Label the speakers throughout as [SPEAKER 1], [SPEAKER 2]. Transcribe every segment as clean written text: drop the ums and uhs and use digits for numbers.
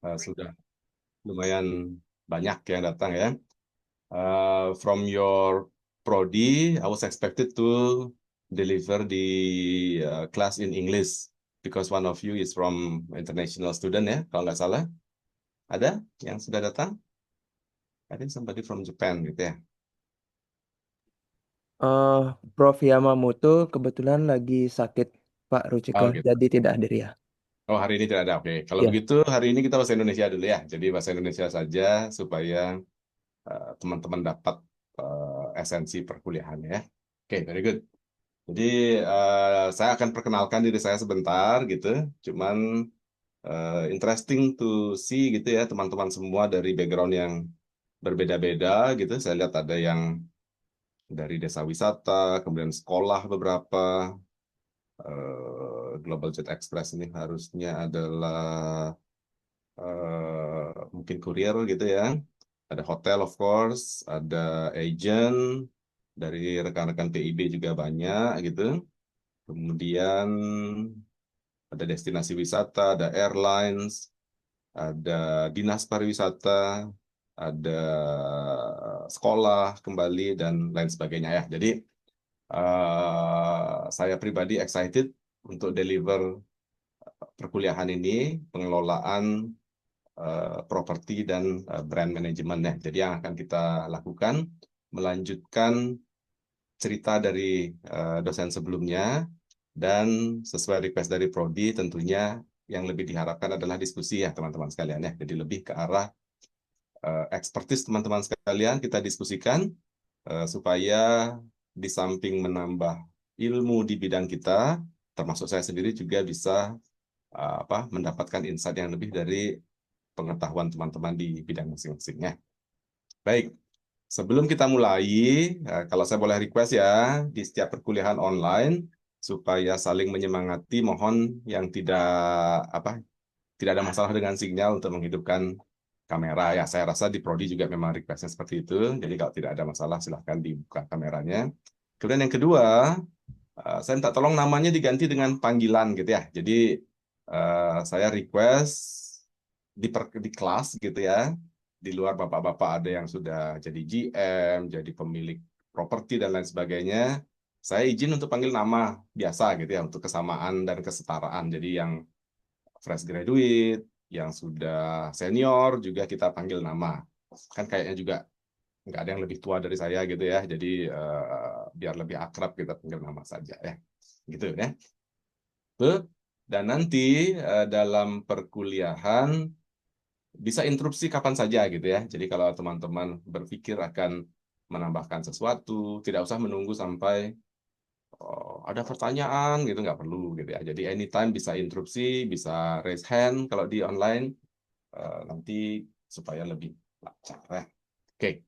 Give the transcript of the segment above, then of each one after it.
[SPEAKER 1] Sudah lumayan banyak yang datang ya. From your prodi, I was expected to deliver the class in English because one of you is from international student ya, kalau nggak salah. Ada yang sudah datang? I think somebody from Japan gitu ya.
[SPEAKER 2] Eh, Prof. Yamamoto kebetulan lagi sakit, Pak Rucika,
[SPEAKER 1] Oh gitu.
[SPEAKER 2] jadi tidak hadir ya.
[SPEAKER 1] Oh hari ini tidak ada. Oke. Kalau
[SPEAKER 2] Ya.
[SPEAKER 1] begitu hari ini kita bahasa Indonesia dulu ya. Jadi bahasa Indonesia saja supaya teman-teman dapat esensi perkuliahannya ya. Oke, very good. Jadi saya akan perkenalkan diri saya sebentar gitu. Cuman interesting to see gitu ya teman-teman semua dari background yang berbeda-beda gitu. Saya lihat ada yang dari desa wisata, kemudian sekolah beberapa. Global Jet Express ini harusnya adalah mungkin kurir gitu ya. Ada hotel of course, ada agent dari rekan-rekan PIB juga banyak gitu. Kemudian ada destinasi wisata, ada airlines, ada dinas pariwisata, ada sekolah kembali dan lain sebagainya ya. Jadi saya pribadi excited untuk deliver perkuliahan ini, pengelolaan properti dan brand management ya. Jadi yang akan kita lakukan melanjutkan cerita dari dosen sebelumnya dan sesuai request dari Prodi tentunya yang lebih diharapkan adalah diskusi ya teman-teman sekalian ya. Jadi lebih ke arah expertise teman-teman sekalian kita diskusikan supaya di samping menambah ilmu di bidang kita, termasuk saya sendiri juga bisa mendapatkan insight yang lebih dari pengetahuan teman-teman di bidang masing-masingnya. Baik, sebelum kita mulai, kalau saya boleh request ya, di setiap perkuliahan online, supaya saling menyemangati, mohon yang tidak ada masalah dengan sinyal untuk menghidupkan kamera. Ya, saya rasa di Prodi juga memang requestnya seperti itu. Jadi kalau tidak ada masalah, silahkan dibuka kameranya. Kemudian yang kedua, saya minta tolong namanya diganti dengan panggilan gitu ya. Jadi saya request di kelas gitu ya. Di luar bapak-bapak ada yang sudah jadi GM, jadi pemilik properti dan lain sebagainya. Saya izin untuk panggil nama biasa gitu ya untuk kesamaan dan kesetaraan. Jadi yang fresh graduate, yang sudah senior juga kita panggil nama. Kan kayaknya juga nggak ada yang lebih tua dari saya gitu ya. Jadi biar lebih akrab kita panggil nama saja ya. Gitu ya. Tuh. Dan nanti dalam perkuliahan bisa interupsi kapan saja gitu ya. Jadi kalau teman-teman berpikir akan menambahkan sesuatu, tidak usah menunggu sampai ada pertanyaan gitu, nggak perlu gitu ya. Jadi anytime bisa interupsi, bisa raise hand kalau di online nanti supaya lebih lancar ya. Oke,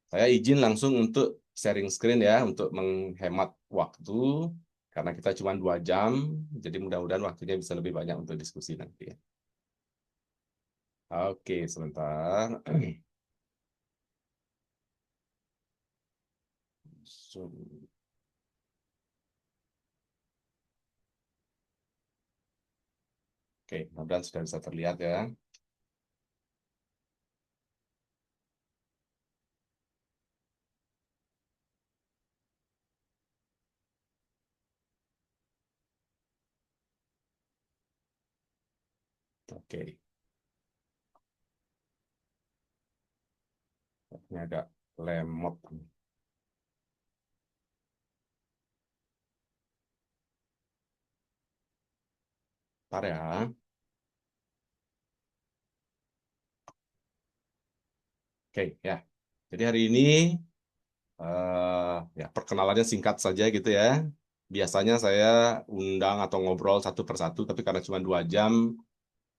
[SPEAKER 1] saya izin langsung untuk sharing screen ya untuk menghemat waktu karena kita cuma 2 jam, jadi mudah-mudahan waktunya bisa lebih banyak untuk diskusi nanti ya. Oke, sebentar. Zoom. Oke, mudah-mudahan sudah bisa terlihat ya. Oke, ini agak lemot. Ntar ya. Oke, ya. Jadi hari ini ya perkenalannya singkat saja gitu ya. Biasanya saya undang atau ngobrol satu persatu, tapi karena cuma 2 jam,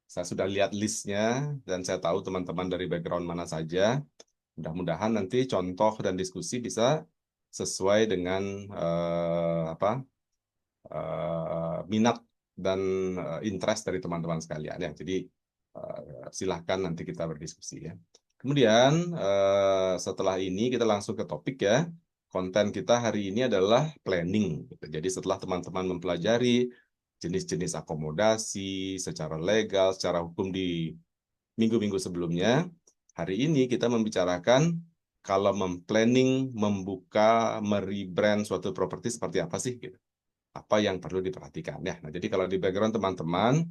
[SPEAKER 1] saya sudah lihat listnya dan saya tahu teman-teman dari background mana saja. Mudah-mudahan nanti contoh dan diskusi bisa sesuai dengan minat dan interest dari teman-teman sekalian ya. Jadi silahkan nanti kita berdiskusi ya. Kemudian setelah ini kita langsung ke topik ya. Konten kita hari ini adalah planning. Gitu. Jadi setelah teman-teman mempelajari jenis-jenis akomodasi secara legal, secara hukum di minggu-minggu sebelumnya. Hari ini kita membicarakan kalau memplanning, membuka, merebrand suatu properti seperti apa sih, gitu. Apa yang perlu diperhatikan ya. Nah, jadi kalau di background teman-teman,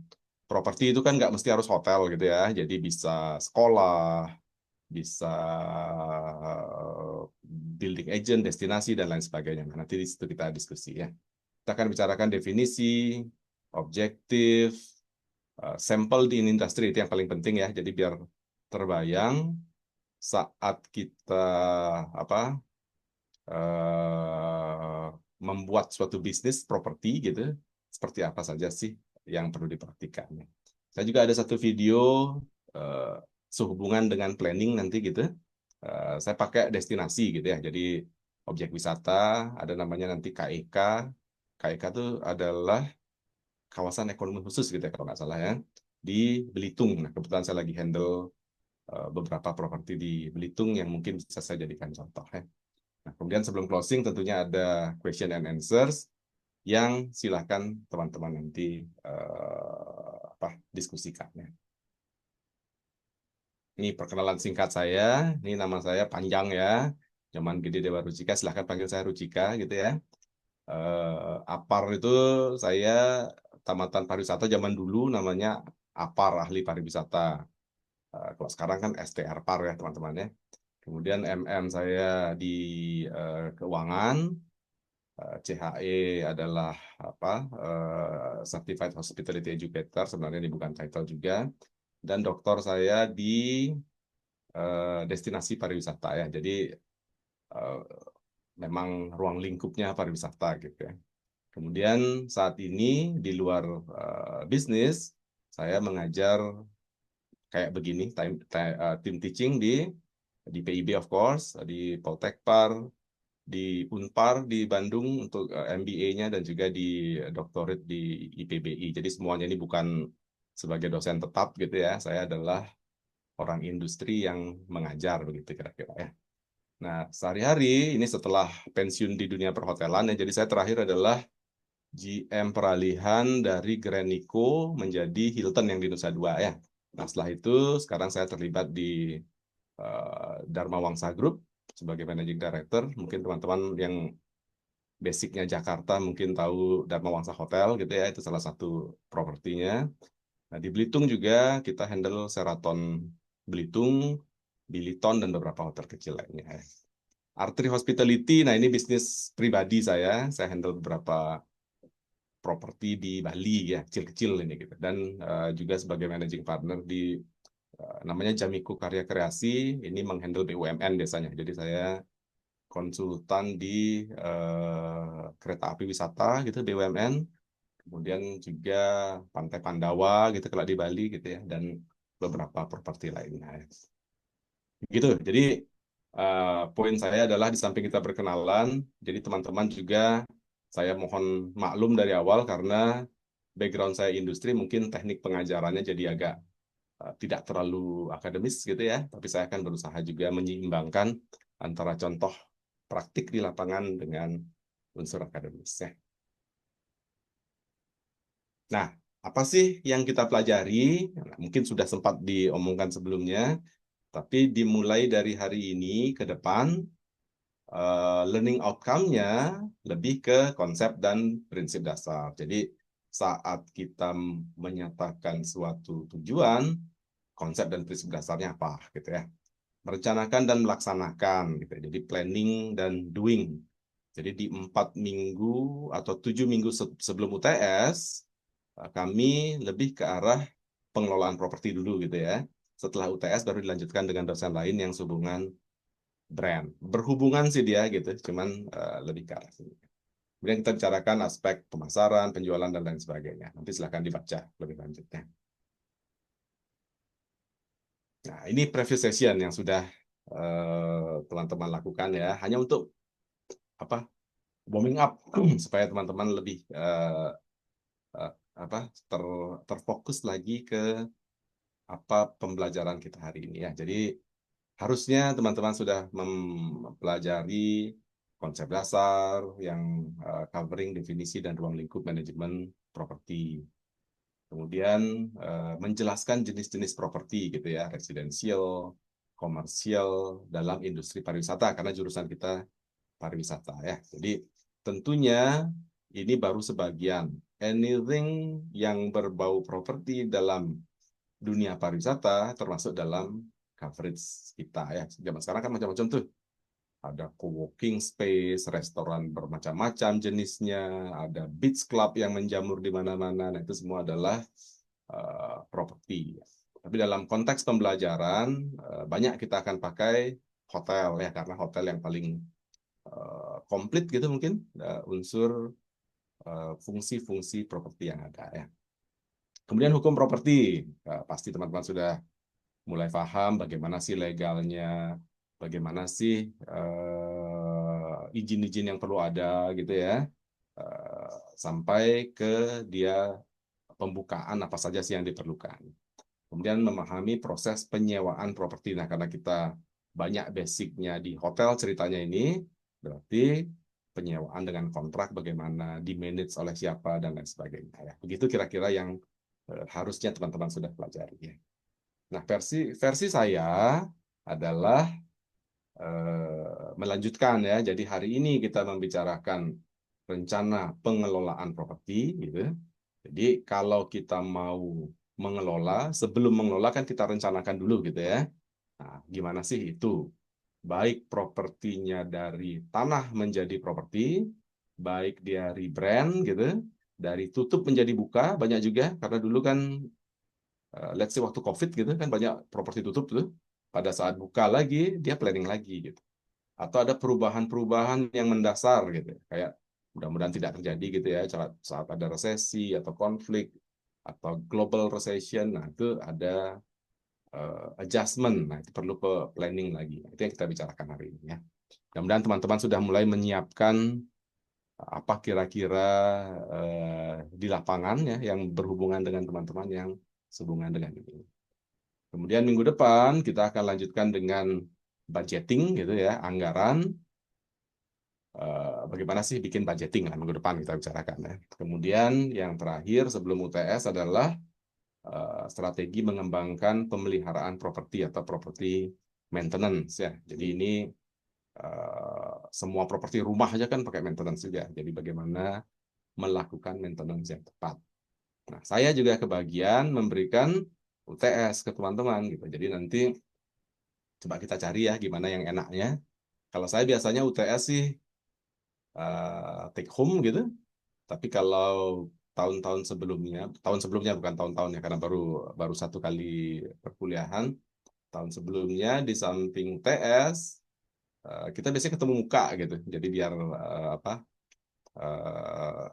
[SPEAKER 1] properti itu kan nggak mesti harus hotel gitu ya. Jadi bisa sekolah, bisa building agent, destinasi, dan lain sebagainya. Nah, nanti di situ kita diskusi ya. Kita akan bicarakan definisi, objektif, sampel di industri, itu yang paling penting ya. Jadi biar terbayang saat kita apa eh, membuat suatu bisnis properti gitu, seperti apa saja sih yang perlu diperhatikan. Saya juga ada satu video eh, sehubungan dengan planning nanti gitu. Saya pakai destinasi gitu ya. Jadi objek wisata ada namanya nanti KEK. KEK itu adalah kawasan ekonomi khusus gitu ya kalau nggak salah ya, di Belitung. Nah, kebetulan saya lagi handle beberapa properti di Belitung yang mungkin bisa saya jadikan contoh ya. Nah, kemudian sebelum closing tentunya ada question and answers yang silahkan teman-teman nanti diskusikan ya. Ini perkenalan singkat saya. Ini nama saya panjang ya. Zaman Gede Dewa Rucika, silahkan panggil saya Rucika gitu ya. APAR itu saya tamatan pariwisata zaman dulu namanya APAR, ahli pariwisata. Kalau sekarang kan STR PAR ya teman-teman ya. Kemudian MM saya di keuangan. CHE adalah apa Certified Hospitality Educator, sebenarnya ini bukan title juga, dan doktor saya di destinasi pariwisata ya, jadi eh, memang ruang lingkupnya pariwisata gitu ya. Kemudian saat ini di luar bisnis saya mengajar kayak begini, team teaching di PIB of course, di Poltekpar, di Unpar di Bandung untuk MBA-nya, dan juga di doktorat di IPBI. Jadi semuanya ini bukan sebagai dosen tetap gitu ya. Saya adalah orang industri yang mengajar begitu kira-kira ya. Nah, sehari-hari ini setelah pensiun di dunia perhotelan ya, jadi saya terakhir adalah GM peralihan dari Grand Nico menjadi Hilton yang di Nusa Dua ya. Nah, setelah itu sekarang saya terlibat di Dharma Wangsa Group sebagai Managing Director. Mungkin teman-teman yang basicnya Jakarta mungkin tahu Dharma Wangsa Hotel gitu ya, itu salah satu propertinya. Nah, di Belitung juga kita handle Sheraton Belitung, Biliton, dan beberapa hotel kecil lainnya. Artri Hospitality, nah ini bisnis pribadi saya handle beberapa properti di Bali ya, kecil-kecil ini gitu. Dan juga sebagai managing partner di namanya Jamiku Karya Kreasi, ini menghandle BUMN biasanya. Jadi saya konsultan di kereta api wisata gitu BUMN, kemudian juga Pantai Pandawa gitu kalau di Bali gitu ya, dan beberapa properti lainnya. Gitu. Jadi poin saya adalah di samping kita berkenalan, jadi teman-teman juga saya mohon maklum dari awal karena background saya industri, mungkin teknik pengajarannya jadi agak tidak terlalu akademis gitu ya, tapi saya akan berusaha juga menyeimbangkan antara contoh praktik di lapangan dengan unsur akademis ya. Nah, apa sih yang kita pelajari? Nah, mungkin sudah sempat diomongkan sebelumnya, tapi dimulai dari hari ini ke depan, learning outcome-nya lebih ke konsep dan prinsip dasar. Jadi saat kita menyatakan suatu tujuan, konsep dan prinsip dasarnya apa gitu ya. Merencanakan dan melaksanakan gitu ya. Jadi planning dan doing. Jadi di 4 minggu atau 7 minggu sebelum UTS, kami lebih ke arah pengelolaan properti dulu gitu ya. Setelah UTS baru dilanjutkan dengan dosen lain yang sehubungan brand. Berhubungan sih dia gitu, cuman lebih ke arah sini. Kemudian kita bicarakan aspek pemasaran, penjualan, dan lain sebagainya. Nanti silahkan dibaca lebih lanjutnya. Nah, ini preview session yang sudah teman-teman lakukan ya, hanya untuk apa warming up supaya teman-teman lebih uh, apa terfokus lagi ke apa pembelajaran kita hari ini ya. Jadi harusnya teman-teman sudah mempelajari konsep dasar yang covering definisi dan ruang lingkup manajemen properti. Kemudian menjelaskan jenis-jenis properti gitu ya, residensial, komersial dalam industri pariwisata karena jurusan kita pariwisata ya. Jadi tentunya ini baru sebagian. Anything yang berbau properti dalam dunia pariwisata termasuk dalam coverage kita ya. Zaman sekarang kan macam-macam tuh. Ada co-working space, restoran bermacam-macam jenisnya, ada beach club yang menjamur di mana-mana. Nah, itu semua adalah properti. Tapi dalam konteks pembelajaran, banyak kita akan pakai hotel ya, karena hotel yang paling komplit gitu mungkin unsur fungsi-fungsi properti yang ada ya. Kemudian hukum properti, pasti teman-teman sudah mulai paham bagaimana sih legalnya, bagaimana sih izin-izin yang perlu ada gitu ya, sampai ke dia pembukaan apa saja sih yang diperlukan. Kemudian memahami proses penyewaan properti. Nah, karena kita banyak basicnya di hotel ceritanya ini, berarti penyewaan dengan kontrak bagaimana, di-manage oleh siapa, dan lain sebagainya. Ya. Begitu kira-kira yang harusnya teman-teman sudah pelajari. Ya. Nah, versi saya adalah melanjutkan ya. Jadi hari ini kita membicarakan rencana pengelolaan properti gitu. Jadi kalau kita mau mengelola, sebelum mengelola kan kita rencanakan dulu gitu ya. Nah, gimana sih itu? Baik propertinya dari tanah menjadi properti, baik dia rebrand gitu, dari tutup menjadi buka, banyak juga karena dulu kan let's say waktu COVID gitu kan banyak properti tutup tuh. Pada saat buka lagi, dia planning lagi gitu. Atau ada perubahan-perubahan yang mendasar gitu. Kayak mudah-mudahan tidak terjadi gitu ya saat ada resesi atau konflik atau global recession. Nah, itu ada adjustment. Nah, itu perlu planning lagi. Itu yang kita bicarakan hari ini ya. Mudah-mudahan teman-teman sudah mulai menyiapkan apa kira-kira di lapangan ya yang berhubungan dengan teman-teman yang sehubungan dengan ini. Kemudian minggu depan kita akan lanjutkan dengan budgeting gitu ya, anggaran. Bagaimana sih bikin budgeting lah minggu depan kita bicarakan ya. Kemudian yang terakhir sebelum UTS adalah strategi mengembangkan pemeliharaan properti atau property maintenance ya. Jadi ini semua properti rumah aja kan pakai maintenance juga. Jadi bagaimana melakukan maintenance yang tepat. Nah, saya juga kebagian memberikan UTS ke teman-teman gitu. Jadi nanti coba kita cari ya gimana yang enaknya. Kalau saya biasanya UTS sih take home gitu. Tapi kalau tahun sebelumnya bukan tahun-tahun ya, karena baru baru satu kali perkuliahan. Tahun sebelumnya di samping TS, kita biasanya ketemu muka gitu. Jadi biar apa? eh,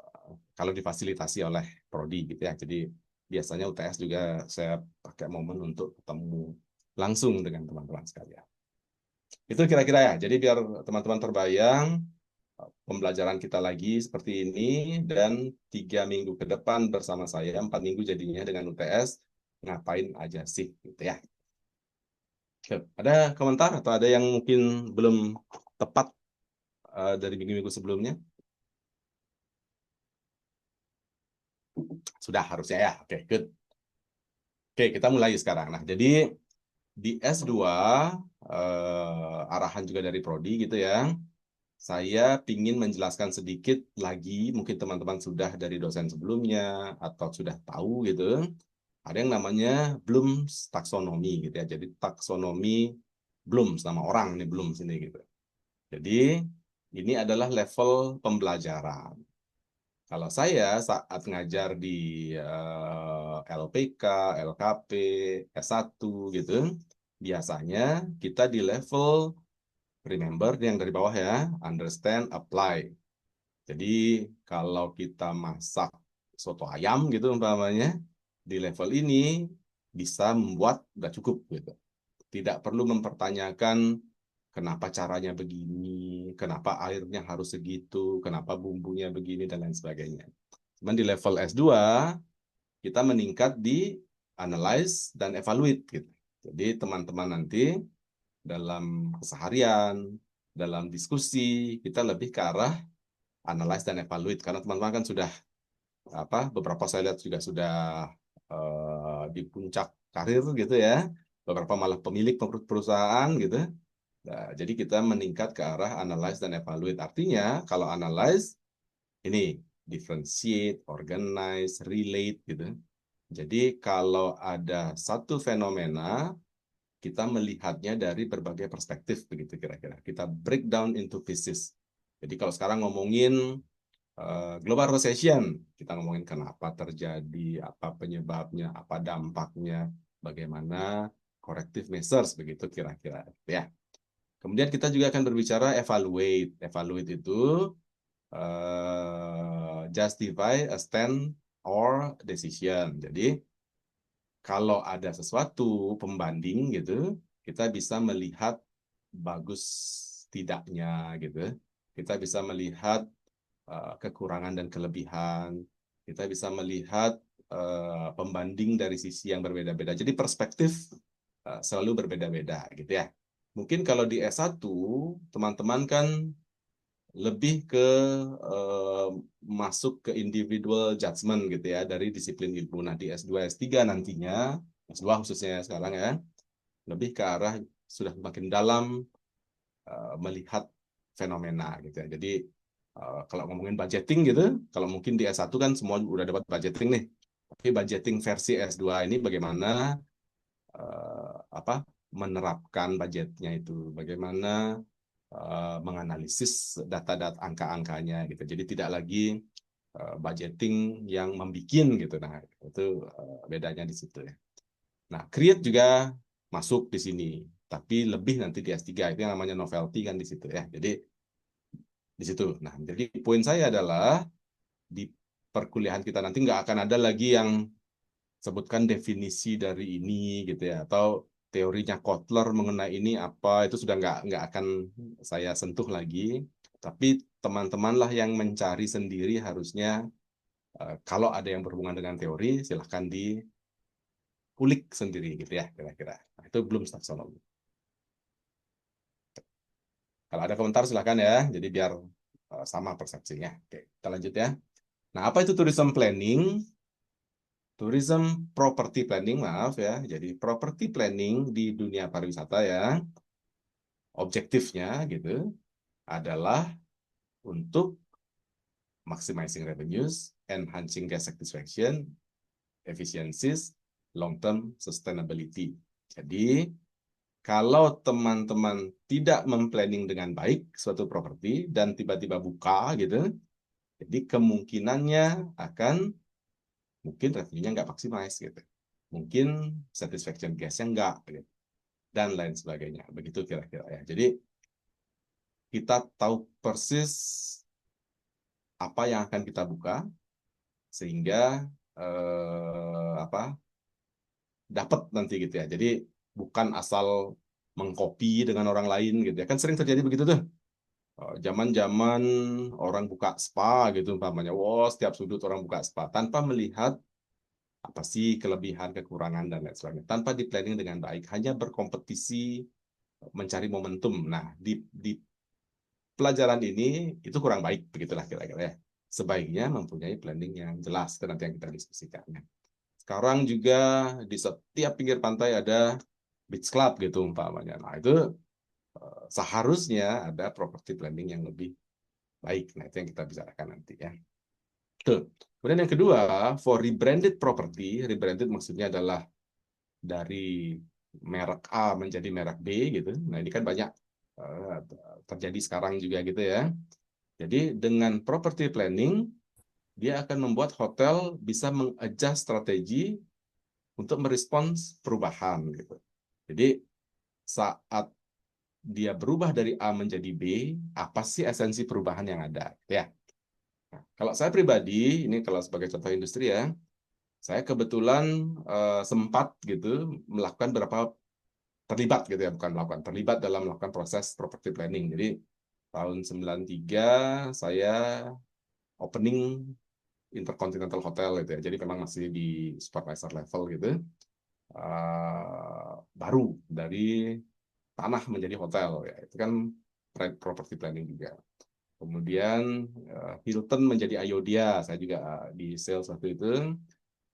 [SPEAKER 1] Kalau difasilitasi oleh prodi gitu ya. Jadi biasanya UTS juga saya pakai momen untuk ketemu langsung dengan teman-teman sekalian. Itu kira-kira ya. Jadi biar teman-teman terbayang pembelajaran kita lagi seperti ini dan 3 minggu ke depan bersama saya, 4 minggu jadinya dengan UTS, ngapain aja sih gitu ya. Ada komentar atau ada yang mungkin belum tepat dari minggu-minggu sebelumnya? Sudah harusnya ya. Oke, good. Oke, kita mulai sekarang. Nah, jadi di S2 arahan juga dari prodi gitu ya. Saya ingin menjelaskan sedikit lagi, mungkin teman-teman sudah dari dosen sebelumnya atau sudah tahu gitu. Ada yang namanya Bloom's taksonomi gitu ya. Jadi taksonomi Bloom's nama orang ini Bloom's ini gitu. Jadi ini adalah level pembelajaran. Kalau saya saat ngajar di LPK, LKP, S1 gitu, biasanya kita di level remember yang dari bawah ya, understand, apply. Jadi kalau kita masak soto ayam gitu umpamanya, di level ini bisa membuat udah cukup gitu. Tidak perlu mempertanyakan kenapa caranya begini, kenapa airnya harus segitu, kenapa bumbunya begini, dan lain sebagainya. Cuman di level S2, kita meningkat di analyze dan evaluate. Gitu. Jadi teman-teman nanti dalam keseharian, dalam diskusi, kita lebih ke arah analyze dan evaluate. Karena teman-teman kan sudah, beberapa saya lihat juga sudah di puncak karir gitu ya, beberapa malah pemilik perusahaan gitu. Nah, jadi kita meningkat ke arah analyze dan evaluate. Artinya kalau analyze ini differentiate, organize, relate gitu. Jadi kalau ada satu fenomena, kita melihatnya dari berbagai perspektif begitu kira-kira. Kita break down into pieces. Jadi kalau sekarang ngomongin global recession, kita ngomongin kenapa terjadi, apa penyebabnya, apa dampaknya, bagaimana corrective measures begitu kira-kira ya. Kemudian kita juga akan berbicara evaluate. Evaluate itu justify a stand or decision. Jadi kalau ada sesuatu pembanding gitu, kita bisa melihat bagus tidaknya gitu. Kita bisa melihat kekurangan dan kelebihan. Kita bisa melihat pembanding dari sisi yang berbeda-beda. Jadi perspektif selalu berbeda-beda gitu ya. Mungkin kalau di S1, teman-teman kan lebih ke eh, masuk ke individual judgment gitu ya dari disiplin ilmu. Nah, di S2, S3 nantinya, S2 khususnya sekarang ya, lebih ke arah sudah makin dalam melihat fenomena gitu ya. Jadi kalau ngomongin budgeting gitu, kalau mungkin di S1 kan semua udah dapat budgeting nih. Tapi budgeting versi S2 ini bagaimana apa menerapkan budgetnya itu, bagaimana menganalisis data-data angka-angkanya gitu. Jadi tidak lagi budgeting yang membikin gitu. Nah, itu bedanya di situ ya. Nah, create juga masuk di sini, tapi lebih nanti di S3 itu yang namanya novelty kan di situ ya. Jadi di situ. Nah, jadi poin saya adalah di perkuliahan kita nanti nggak akan ada lagi yang sebutkan definisi dari ini gitu ya, atau teorinya Kotler mengenai ini apa, itu sudah nggak akan saya sentuh lagi. Tapi teman-teman lah yang mencari sendiri harusnya kalau ada yang berhubungan dengan teori silahkan diulik sendiri gitu ya kira-kira. Nah, itu belum taksonomi. Kalau ada komentar silahkan ya, jadi biar sama persepsinya. Oke, kita lanjut ya. Nah, apa itu tourism planning? Tourism property planning, maaf ya. Jadi property planning di dunia pariwisata ya, objektifnya gitu adalah untuk maximizing revenues, enhancing guest satisfaction, efficiencies, long-term sustainability. Jadi kalau teman-teman tidak memplanning dengan baik suatu properti dan tiba-tiba buka gitu, jadi kemungkinannya akan mungkin revenue-nya nggak maksimal gitu. Mungkin satisfaction guest-nya nggak gitu. Dan lain sebagainya. Begitu kira-kira ya. Jadi kita tahu persis apa yang akan kita buka sehingga apa dapat nanti gitu ya. Jadi bukan asal mengcopy dengan orang lain gitu ya. Kan sering terjadi begitu tuh. Zaman-zaman orang buka spa gitu umpamanya. Wow, setiap sudut orang buka spa tanpa melihat apa sih kelebihan, kekurangan dan lain sebagainya. Tanpa di planning dengan baik, hanya berkompetisi mencari momentum. Nah, di pelajaran ini itu kurang baik, begitulah kira-kira ya. Sebaiknya mempunyai planning yang jelas, itu nanti yang kita diskusikan. Sekarang juga di setiap pinggir pantai ada beach club gitu umpamanya. Nah, itu seharusnya ada property planning yang lebih baik. Nah, itu yang kita bicarakan nanti ya. Tuh. Kemudian yang kedua, for rebranded property, rebranded maksudnya adalah dari merek A menjadi merek B gitu. Nah, ini kan banyak uh, terjadi sekarang juga gitu ya. Jadi dengan property planning, dia akan membuat hotel bisa mengadjust strategi untuk merespons perubahan gitu. Jadi saat dia berubah dari A menjadi B, apa sih esensi perubahan yang ada? Ya. Nah, kalau saya pribadi, ini kalau sebagai contoh industri ya, saya kebetulan sempat gitu melakukan beberapa terlibat gitu ya, bukan melakukan terlibat dalam melakukan proses property planning. Jadi tahun 93 saya opening Intercontinental Hotel gitu ya. Jadi memang masih di supervisor level gitu. Baru dari tanah menjadi hotel ya. Itu kan property planning juga. Kemudian Hilton menjadi Ayodhya, saya juga di sales waktu itu.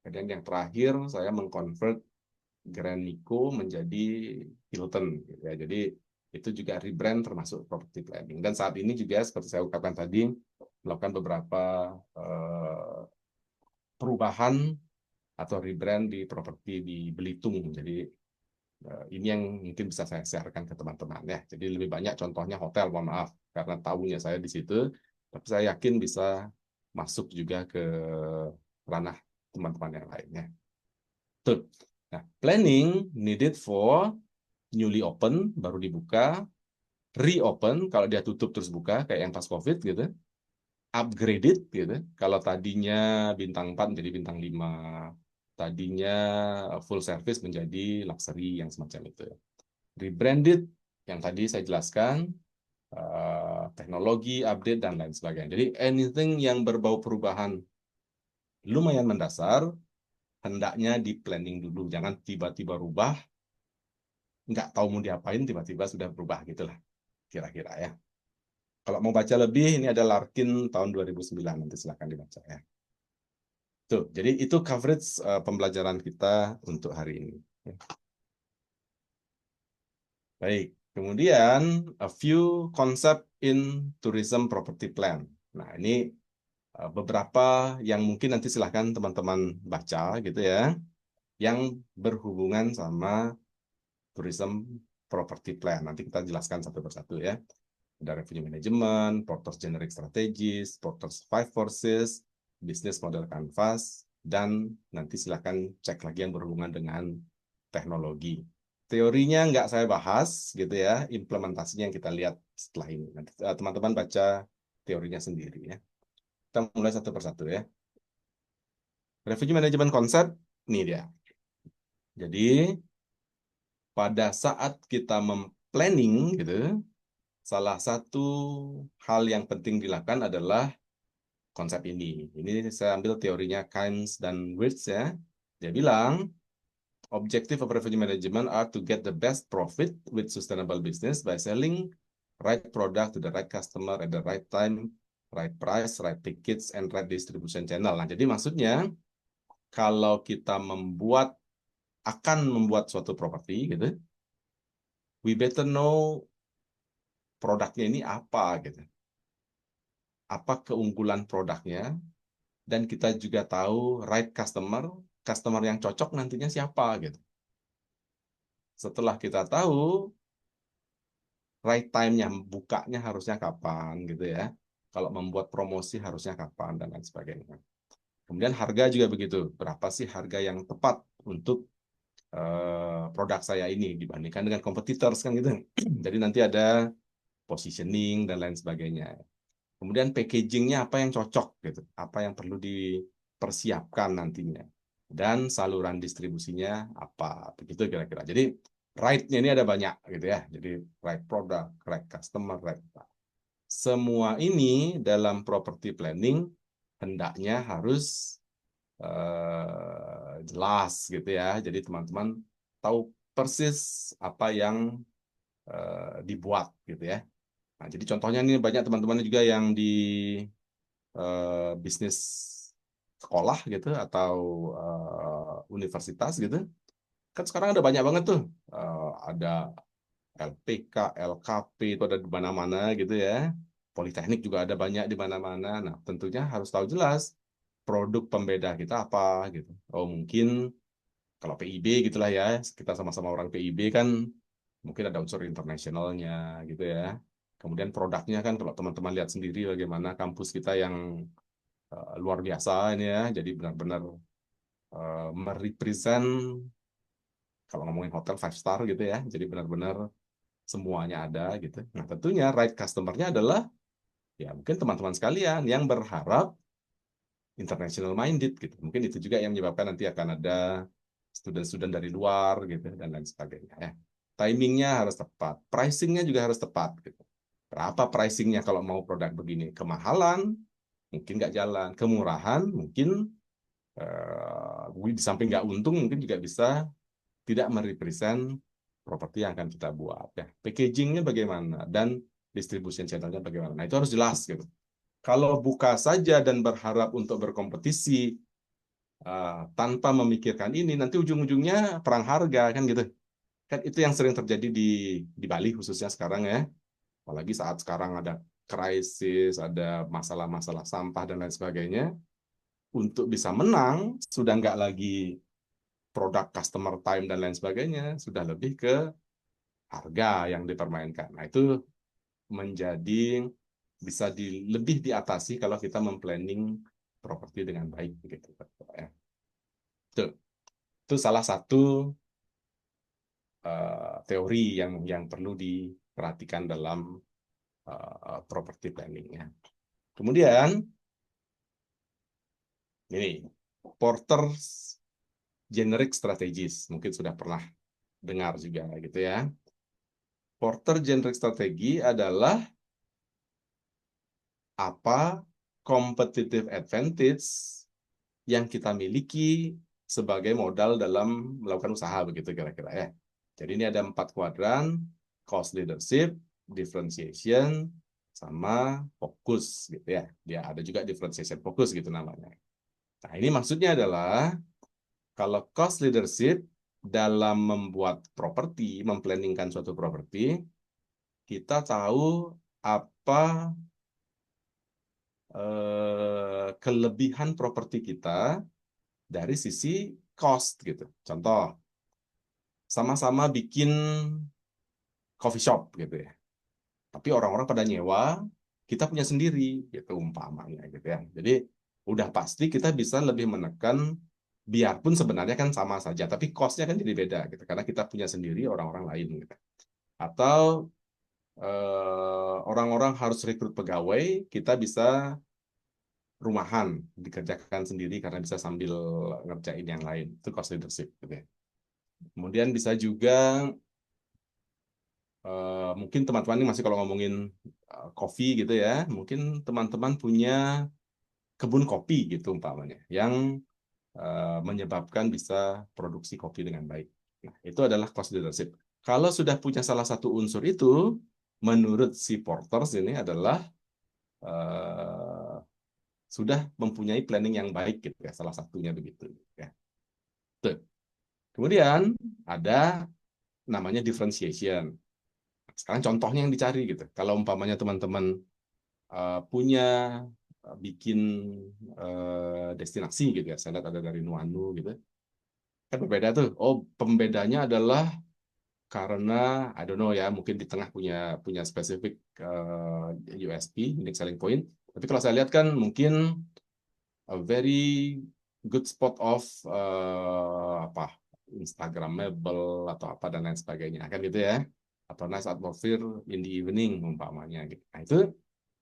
[SPEAKER 1] Kemudian yang terakhir saya mengkonvert Grand Nico menjadi Hilton gitu ya. Jadi itu juga rebrand termasuk property planning. Dan saat ini juga seperti saya ungkapkan tadi melakukan beberapa perubahan atau rebrand di properti di Belitung. Jadi ini yang mungkin bisa saya sharekan ke teman-teman ya. Jadi lebih banyak contohnya hotel, mohon maaf karena tahunya saya di situ, tapi saya yakin bisa masuk juga ke ranah teman-teman yang lainnya. Tuh. Nah, planning needed for newly open, baru dibuka, reopen kalau dia tutup terus buka kayak yang pas COVID gitu, upgraded gitu. Kalau tadinya bintang 4 menjadi bintang 5, tadinya full service menjadi luxury yang semacam itu. Rebranded yang tadi saya jelaskan, teknologi, update dan lain sebagainya. Jadi anything yang berbau perubahan lumayan mendasar hendaknya di planning dulu, jangan tiba-tiba rubah, nggak tahu mau diapain tiba-tiba sudah berubah gitulah kira-kira ya. Kalau mau baca lebih, ini ada Larkin tahun 2009, nanti silakan dibaca ya. Tuh, jadi itu coverage pembelajaran kita untuk hari ini. Baik, kemudian a few concept in tourism property plan. Nah, ini beberapa yang mungkin nanti silahkan teman-teman baca gitu ya, yang berhubungan sama tourism property plan. Nanti kita jelaskan satu persatu ya. Ada revenue management, Porter's generic strategies, Porter's five forces, business model canvas, dan nanti silahkan cek lagi yang berhubungan dengan teknologi. Teorinya nggak saya bahas gitu ya, implementasinya yang kita lihat setelah ini. Nanti teman-teman baca teorinya sendiri ya. Kita mulai satu persatu ya. Revenue management konsep, ini dia. Jadi pada saat kita memplanning gitu, salah satu hal yang penting dilakukan adalah konsep ini. Ini saya ambil teorinya Keynes dan Wirtz ya. Dia bilang, objective of revenue management are to get the best profit with sustainable business by selling right product to the right customer at the right time, right price, right package, and right distribution channel. Nah, jadi maksudnya kalau kita akan membuat suatu properti gitu, we better know produknya ini apa gitu. Apa keunggulan produknya, dan kita juga tahu right customer, customer yang cocok nantinya siapa gitu. Setelah kita tahu right time-nya, bukanya harusnya kapan gitu ya. Kalau membuat promosi harusnya kapan dan lain sebagainya. Kemudian harga juga begitu. Berapa sih harga yang tepat untuk produk saya ini dibandingkan dengan competitors kan gitu. Jadi nanti ada positioning dan lain sebagainya. Kemudian packagingnya apa yang cocok gitu, apa yang perlu dipersiapkan nantinya, dan saluran distribusinya apa, begitu kira-kira. Jadi right-nya ini ada banyak gitu ya. Jadi right product, right customer, right. Semua ini dalam property planning hendaknya harus jelas gitu ya. Jadi teman-teman tahu persis apa yang dibuat gitu ya. Nah, jadi contohnya ini banyak teman-teman juga yang di bisnis sekolah gitu atau universitas gitu. Kan sekarang ada banyak banget tuh. Ada LPK, LKP itu ada di mana-mana gitu ya. Politeknik juga ada banyak di mana-mana. Nah, tentunya harus tahu jelas produk pembeda kita apa gitu. Oh, mungkin kalau PIB gitulah ya, kita sama-sama orang PIB kan mungkin ada unsur internasionalnya gitu ya. Kemudian produknya kan kalau teman-teman lihat sendiri bagaimana kampus kita yang luar biasa ini ya. Jadi benar-benar merepresent kalau ngomongin hotel five star gitu ya. Jadi benar-benar semuanya ada gitu. Nah, tentunya right customer-nya adalah ya mungkin teman-teman sekalian yang berharap international minded gitu. Mungkin itu juga yang menyebabkan nanti akan ada student-student dari luar gitu dan lain sebagainya ya. Timingnya harus tepat, pricingnya juga harus tepat gitu. Berapa pricingnya kalau mau produk begini? Kemahalan mungkin nggak jalan, kemurahan mungkin di samping nggak untung mungkin juga bisa tidak merepresent properti yang akan kita buat ya. Packagingnya bagaimana dan distribution channelnya bagaimana. Nah, itu harus jelas gitu. Kalau buka saja dan berharap untuk berkompetisi tanpa memikirkan ini, nanti ujung-ujungnya perang harga kan gitu. Kan itu yang sering terjadi di Bali khususnya sekarang ya. Apalagi saat sekarang ada krisis, ada masalah-masalah sampah dan lain sebagainya. Untuk bisa menang, sudah nggak lagi produk customer time dan lain sebagainya, sudah lebih ke harga yang dipermainkan. Nah, itu menjadi bisa lebih diatasi kalau kita memplanning properti dengan baik gitu. Ya. Itu salah satu teori yang perlu diperhatikan dalam property planning ya. Kemudian ini Porter's Generic Strategies, mungkin sudah pernah dengar juga gitu ya. Porter Generic Strategy adalah apa competitive advantage yang kita miliki sebagai modal dalam melakukan usaha begitu kira-kira ya. Jadi ini ada 4 kuadran: cost leadership, differentiation, sama fokus gitu ya. Dia ada juga differentiation fokus gitu namanya. Nah, ini maksudnya adalah kalau cost leadership dalam membuat properti, memplanningkan suatu properti, kita tahu apa kelebihan properti kita dari sisi cost gitu. Contoh, sama-sama bikin coffee shop gitu ya. Tapi orang-orang pada nyewa, kita punya sendiri gitu umpamanya gitu ya. Jadi udah pasti kita bisa lebih menekan, biarpun sebenarnya kan sama saja, tapi cost-nya kan jadi beda gitu karena kita punya sendiri, orang-orang lain gitu. Atau orang-orang harus rekrut pegawai, kita bisa rumahan dikerjakan sendiri karena bisa sambil ngerjain yang lain. Itu cost leadership gitu ya. Kemudian bisa juga mungkin teman-teman ini masih kalau ngomongin kopi gitu ya, mungkin teman-teman punya kebun kopi gitu umpamanya yang menyebabkan bisa produksi kopi dengan baik. Nah, itu adalah cost leadership. Kalau sudah punya salah satu unsur itu, menurut si Porters ini adalah uh, sudah mempunyai planning yang baik gitu ya, salah satunya begitu ya. Tuh. Kemudian ada namanya differentiation. Sekarang contohnya yang dicari gitu. Kalau umpamanya teman-teman punya bikin destinasi gitu ya, saya lihat ada dari Nuanu gitu, kan berbeda tuh. Oh, pembedanya adalah karena I don't know ya, mungkin di tengah punya punya spesifik USP, unique selling point. Tapi kalau saya lihat kan mungkin a very good spot of apa Instagramable atau apa dan lain sebagainya kan gitu ya, atau nice atmosphere in the evening umpamanya gitu. Nah,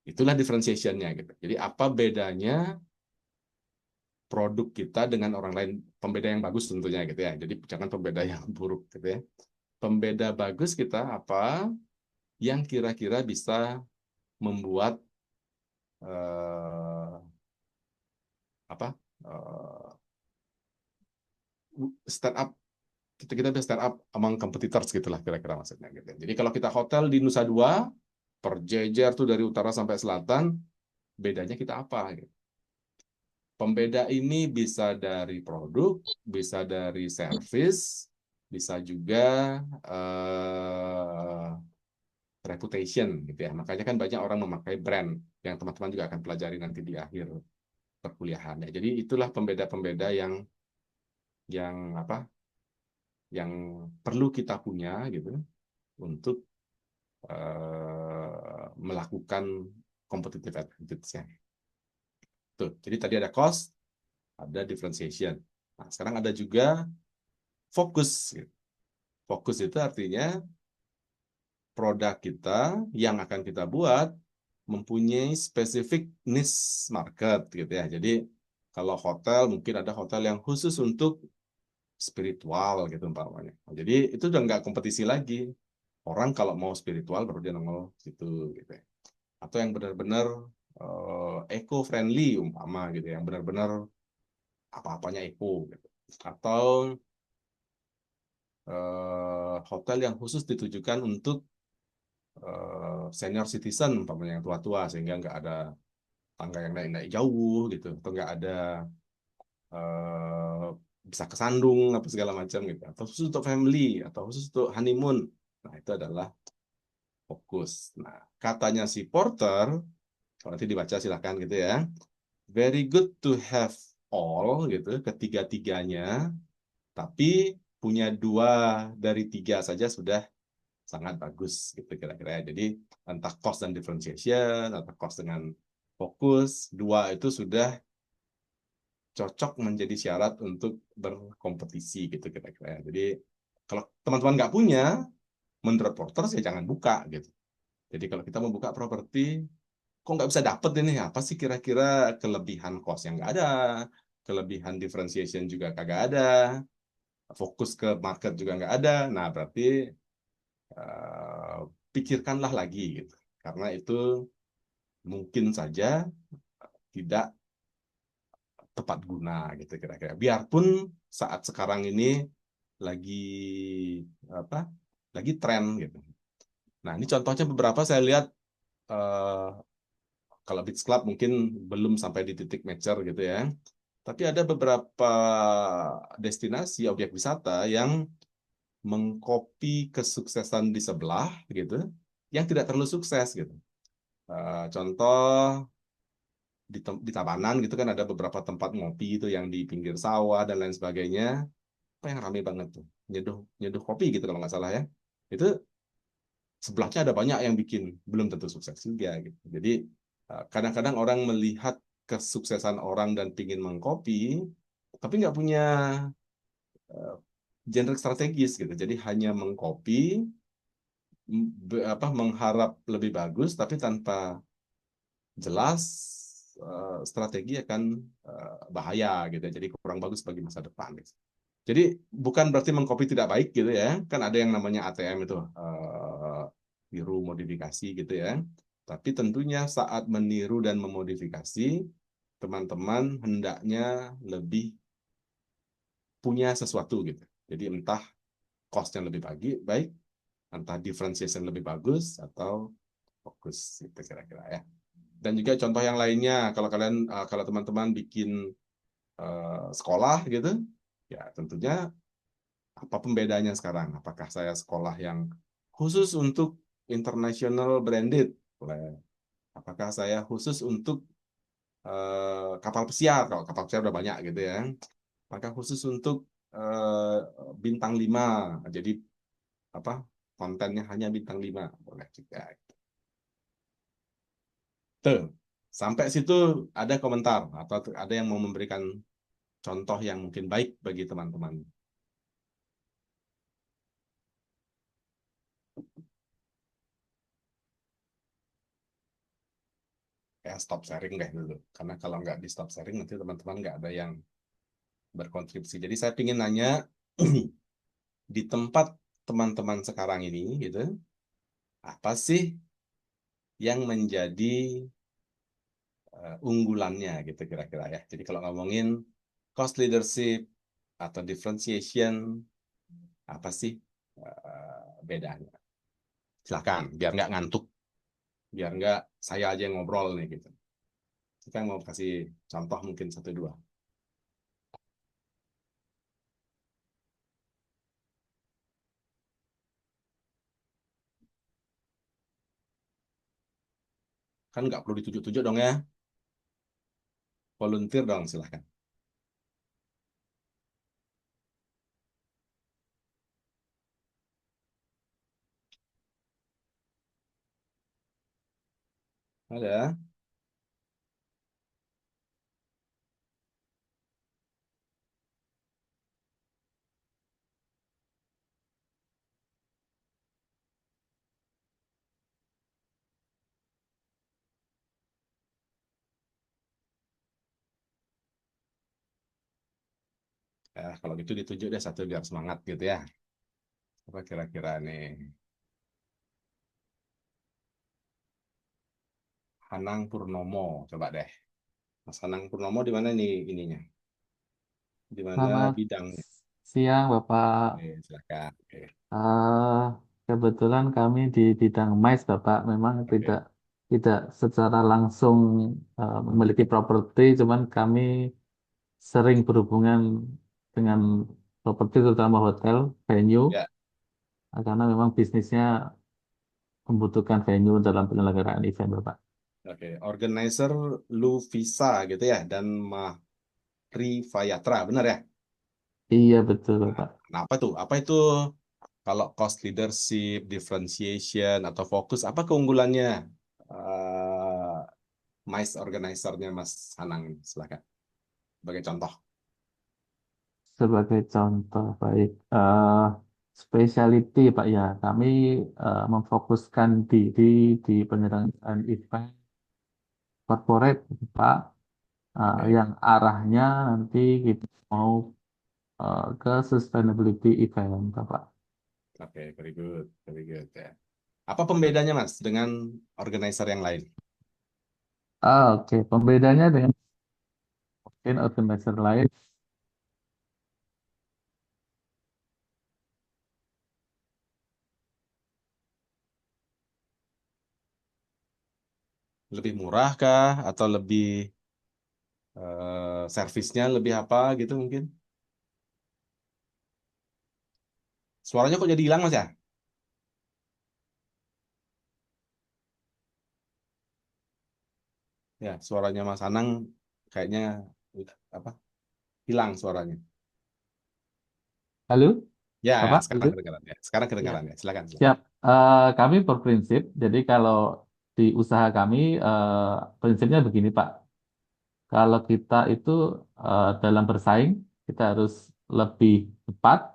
[SPEAKER 1] itulah differentiation-nya gitu. Jadi apa bedanya produk kita dengan orang lain, pembeda yang bagus tentunya gitu ya. Jadi jangan pembeda yang buruk gitu ya. Pembeda bagus kita apa yang kira-kira bisa membuat eh, apa eh, startup, kita bisa start up among competitors gitulah kira-kira maksudnya gitu. Jadi kalau kita hotel di Nusa Dua, berjejer tuh dari utara sampai selatan, bedanya kita apa gitu. Pembeda ini bisa dari produk, bisa dari service, bisa juga reputation gitu ya. Makanya kan banyak orang memakai brand yang teman-teman juga akan pelajari nanti di akhir perkuliahan ya. Jadi itulah pembeda-pembeda yang apa? Yang perlu kita punya gitu untuk melakukan competitive advantage-nya. Tuh, jadi tadi ada cost, ada differentiation. Nah, sekarang ada juga fokus. Fokus itu artinya produk kita yang akan kita buat mempunyai spesifik niche market gitu ya. Jadi kalau hotel mungkin ada hotel yang khusus untuk spiritual gitu umpamanya. Nah, jadi itu udah nggak kompetisi lagi. Orang kalau mau spiritual baru dia nongol situ gitu ya. Atau yang benar-benar eco-friendly umpama gitu, yang benar-benar apa-apanya eco gitu. Atau hotel yang khusus ditujukan untuk senior citizen umpamanya yang tua-tua sehingga nggak ada tangga yang naik-naik jauh gitu, atau nggak ada eh, bisa kesandung apa segala macam gitu, atau khusus untuk family, atau khusus untuk honeymoon. Nah, itu adalah fokus. Nah, katanya si Porter, kalau nanti dibaca silahkan gitu ya. Very good to have all gitu, ketiga-tiganya, tapi punya dua dari tiga saja sudah sangat bagus gitu kira-kira ya. Jadi entah cost dan differentiation, atau cost dengan fokus, dua itu sudah cocok menjadi syarat untuk berkompetisi gitu kira-kira ya. Jadi kalau teman-teman nggak punya, menurut Porter sih jangan buka gitu. Jadi kalau kita mau buka properti, kok nggak bisa dapet ini? Apa sih kira-kira kelebihan cost yang nggak ada, kelebihan differentiation juga kagak ada, fokus ke market juga nggak ada. Nah, berarti eh, pikirkanlah lagi gitu. Karena itu mungkin saja tidak tepat guna gitu kira-kira. Biarpun saat sekarang ini lagi apa? Lagi tren gitu. Nah, ini contohnya beberapa saya lihat, eh, kalau Beach Club mungkin belum sampai di titik mature gitu ya. Tapi ada beberapa destinasi objek wisata yang mengcopy kesuksesan di sebelah gitu, yang tidak terlalu sukses gitu. Contoh di Tabanan gitu kan ada beberapa tempat ngopi itu yang di pinggir sawah dan lain sebagainya. Apa yang ramai banget tuh? Nyeduh nyeduh kopi gitu kalau nggak salah ya. Itu sebelahnya ada banyak yang bikin, belum tentu sukses juga gitu. Jadi kadang-kadang orang melihat kesuksesan orang dan pingin mengcopy, tapi nggak punya genre strategis gitu. Jadi hanya mengcopy, mengharap lebih bagus, tapi tanpa jelas strategi akan bahaya gitu. Jadi kurang bagus bagi masa depan. Gitu. Jadi bukan berarti mengcopy tidak baik gitu ya. Kan ada yang namanya ATM itu, niru modifikasi gitu ya. Tapi tentunya saat meniru dan memodifikasi, teman-teman hendaknya lebih punya sesuatu gitu. Jadi entah cost-nya lebih baik, entah differentiation lebih bagus, atau fokus itu kira-kira ya. Dan juga contoh yang lainnya, kalau teman-teman bikin sekolah gitu, ya tentunya apa pembedanya sekarang? Apakah saya sekolah yang khusus untuk international branded? Apakah saya khusus untuk kapal pesiar? Kalau kapal pesiar udah banyak gitu ya. Apakah khusus untuk eh, bintang 5? Jadi apa, kontennya hanya bintang 5? Boleh juga. Tuh, sampai situ ada komentar atau ada yang mau memberikan contoh yang mungkin baik bagi teman-teman. Ya stop sharing deh dulu. Karena kalau nggak di stop sharing nanti teman-teman nggak ada yang berkontribusi. Jadi saya ingin nanya, di tempat teman-teman sekarang ini gitu, apa sih yang menjadi unggulannya gitu kira-kira ya. Jadi kalau ngomongin cost leadership atau differentiation, apa sih bedanya? Silakan, biar nggak ngantuk, biar nggak saya aja yang ngobrol nih gitu. Kita mau kasih contoh mungkin satu dua. Kan nggak perlu ditunjuk-tunjuk dong ya. Volunteer dong, silahkan. Ada. Ya, kalau gitu ditunjuk deh satu biar semangat gitu ya. Apa kira-kira nih? Hanang Purnomo, coba deh. Mas Hanang Purnomo di mana nih ininya? Di mana
[SPEAKER 3] Selamat
[SPEAKER 1] bidangnya?
[SPEAKER 3] siang, Bapak.
[SPEAKER 1] Oke, silakan. Oke,
[SPEAKER 3] Eh, Kebetulan kami di bidang MICE, Bapak. Memang tidak
[SPEAKER 1] oke.
[SPEAKER 3] tidak secara langsung memiliki properti, cuman kami sering berhubungan dengan properti terutama hotel, venue,
[SPEAKER 1] Ya,
[SPEAKER 3] karena memang bisnisnya membutuhkan venue dalam penyelenggaraan event, Bapak.
[SPEAKER 1] oke. Organizer Luvisa gitu ya, dan Mahri Fayatra, benar ya?
[SPEAKER 3] Iya, betul, Bapak.
[SPEAKER 1] Nah, apa tuh? Apa itu kalau cost leadership, differentiation, atau fokus, apa keunggulannya MICE organizer-nya Mas Anang? Silakan. Sebagai contoh.
[SPEAKER 3] Sebagai contoh, baik. Specialty, Pak, ya. Kami memfokuskan diri di penyelenggaraan event corporate, Pak,
[SPEAKER 1] Oke,
[SPEAKER 3] yang arahnya nanti kita mau ke sustainability event, Bapak.
[SPEAKER 1] oke, very good ya. Apa pembedanya Mas dengan organizer yang lain?
[SPEAKER 3] Oke. Pembedanya dengan mungkin organizer lain,
[SPEAKER 1] Lebih murah kah? Atau lebih servisnya lebih apa gitu mungkin? Suaranya kok jadi hilang Mas ya? Ya, suaranya Mas Anang kayaknya apa? Hilang suaranya.
[SPEAKER 3] halo,
[SPEAKER 1] Ya,
[SPEAKER 3] Bapak,
[SPEAKER 1] sekarang
[SPEAKER 3] halo.
[SPEAKER 1] kedengaran ya. Sekarang
[SPEAKER 3] Ya,
[SPEAKER 1] kedengaran ya. Silakan, silakan.
[SPEAKER 3] siap. Kami berprinsip, jadi kalau di usaha kami, prinsipnya begini, Pak. Kalau kita itu dalam bersaing, kita harus lebih cepat,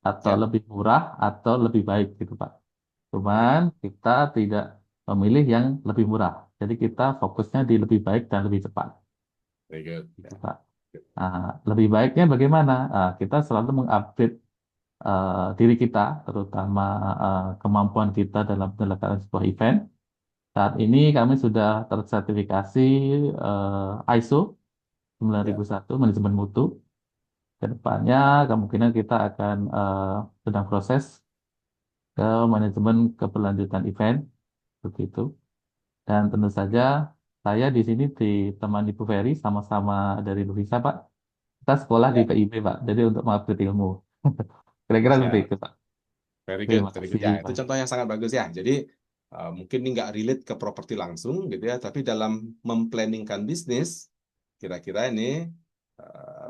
[SPEAKER 3] atau
[SPEAKER 1] Ya,
[SPEAKER 3] lebih murah, atau lebih baik, gitu, Pak.
[SPEAKER 1] baik.
[SPEAKER 3] Cuman kita tidak memilih yang lebih murah. Jadi kita fokusnya di lebih baik dan lebih cepat,
[SPEAKER 1] Very good.
[SPEAKER 3] gitu,
[SPEAKER 1] Ya.
[SPEAKER 3] Pak. Nah, lebih baiknya bagaimana? Kita selalu mengupdate diri kita, terutama kemampuan kita dalam penyelenggaraan sebuah event. Saat ini kami sudah tersertifikasi ISO
[SPEAKER 1] Ya.
[SPEAKER 3] 9001 manajemen mutu. Kedepannya kemungkinan kita akan sedang proses ke manajemen keberlanjutan event, begitu. Dan tentu saja saya di sini ditemani Bu Ferry, sama-sama dari Luvisa, Pak. Kita sekolah di
[SPEAKER 1] Ya.
[SPEAKER 3] PIB, Pak. Jadi untuk mengupdate ilmu. Kira-kira seperti
[SPEAKER 1] Siap.
[SPEAKER 3] itu, Pak.
[SPEAKER 1] Very good,
[SPEAKER 3] Terima
[SPEAKER 1] very good.
[SPEAKER 3] kasih,
[SPEAKER 1] Ya, itu
[SPEAKER 3] Pak.
[SPEAKER 1] contoh yang sangat bagus ya. Jadi mungkin ini nggak relate ke properti langsung gitu ya, tapi dalam memplanningkan bisnis, kira-kira ini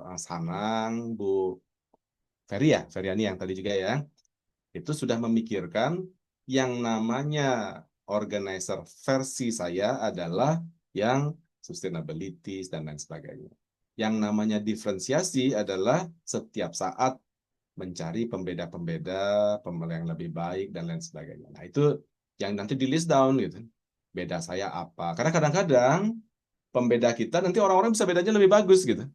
[SPEAKER 1] Mas Hanang, Bu Ferry ya, Feryani yang tadi juga ya, itu sudah memikirkan yang namanya organizer versi saya adalah yang sustainability dan lain sebagainya. Yang namanya diferensiasi adalah setiap saat mencari pembeda-pembeda, pemeran yang lebih baik, dan lain sebagainya. Nah, itu yang nanti di list down gitu. Beda saya apa. Karena kadang-kadang pembeda kita nanti orang-orang bisa bedanya lebih bagus gitu.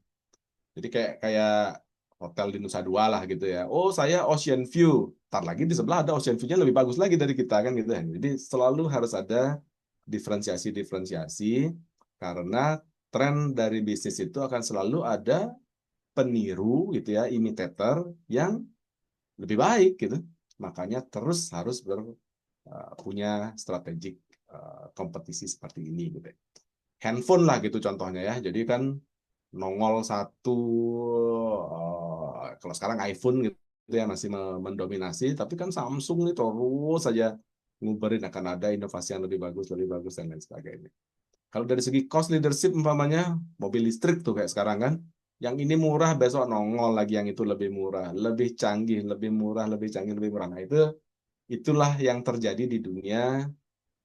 [SPEAKER 1] Jadi kayak kayak hotel di Nusa Dua lah gitu ya. Oh, saya Ocean View. Ntar lagi di sebelah ada Ocean View-nya lebih bagus lagi dari kita kan gitu ya. Jadi selalu harus ada diferensiasi-diferensiasi karena tren dari bisnis itu akan selalu ada peniru gitu ya, imitator yang lebih baik gitu. Makanya terus harus punya strategik kompetisi seperti ini gitu. Handphone lah gitu contohnya ya. Jadi kan nongol satu kalau sekarang iPhone gitu ya masih mendominasi, tapi kan Samsung nih terus saja nguberin akan ada inovasi yang lebih bagus dan lain sebagainya. Kalau dari segi cost leadership umpamanya mobil listrik tuh kayak sekarang kan, yang ini murah besok nongol lagi yang itu lebih murah, lebih canggih, lebih murah, lebih canggih, lebih murah. Nah, itulah yang terjadi di dunia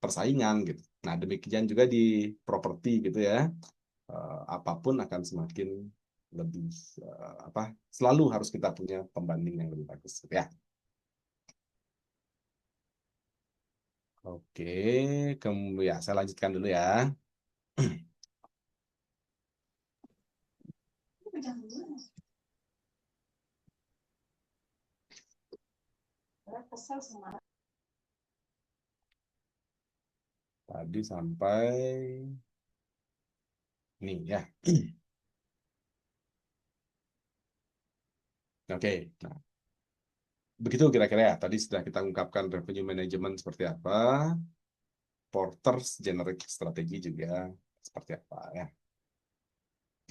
[SPEAKER 1] persaingan gitu. Nah, demikian juga di properti gitu ya. Apapun akan semakin lebih apa? Selalu harus kita punya pembanding yang lebih bagus gitu ya. Oke, kemudian saya lanjutkan dulu ya. Tadi sampai nih ya. Oke, nah begitu kira-kira ya. Tadi sudah kita ungkapkan revenue management seperti apa, Porter's generic strategi juga seperti apa ya.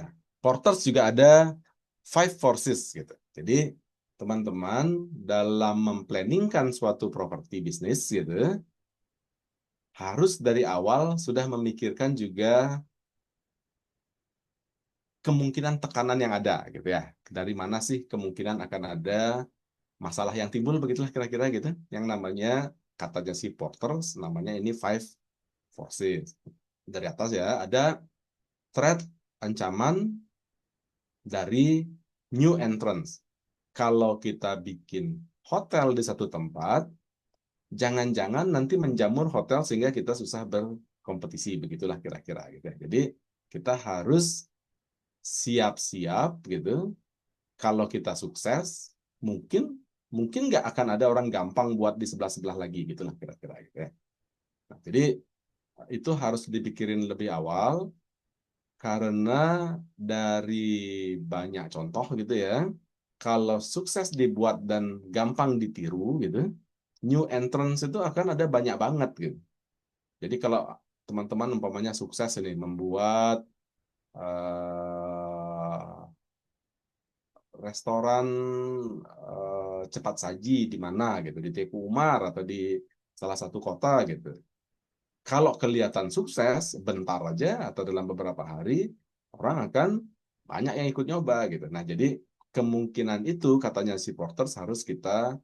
[SPEAKER 1] Nah, Porters juga ada 5 forces gitu. Jadi teman-teman dalam memplanningkan suatu properti bisnis gitu, harus dari awal sudah memikirkan juga kemungkinan tekanan yang ada gitu ya. Dari mana sih kemungkinan akan ada masalah yang timbul, begitulah kira-kira gitu. Yang namanya, katanya si Porters, namanya ini 5 forces. Dari atas ya, ada threat, ancaman dari new entrance. Kalau kita bikin hotel di satu tempat, jangan-jangan nanti menjamur hotel sehingga kita susah berkompetisi, begitulah kira-kira gitu ya. Jadi kita harus siap-siap gitu. Kalau kita sukses, mungkin nggak akan ada orang gampang buat di sebelah-sebelah lagi, gitulah kira-kira gitu ya. Nah, jadi itu harus dipikirin lebih awal, karena dari banyak contoh gitu ya, kalau sukses dibuat dan gampang ditiru gitu, new entrance itu akan ada banyak banget gitu. Jadi kalau teman-teman umpamanya sukses ini membuat restoran cepat saji di mana gitu, di Teku Umar atau di salah satu kota gitu. Kalau kelihatan sukses, bentar aja atau dalam beberapa hari, orang akan banyak yang ikut nyoba gitu. Nah, jadi kemungkinan itu katanya si Porters harus kita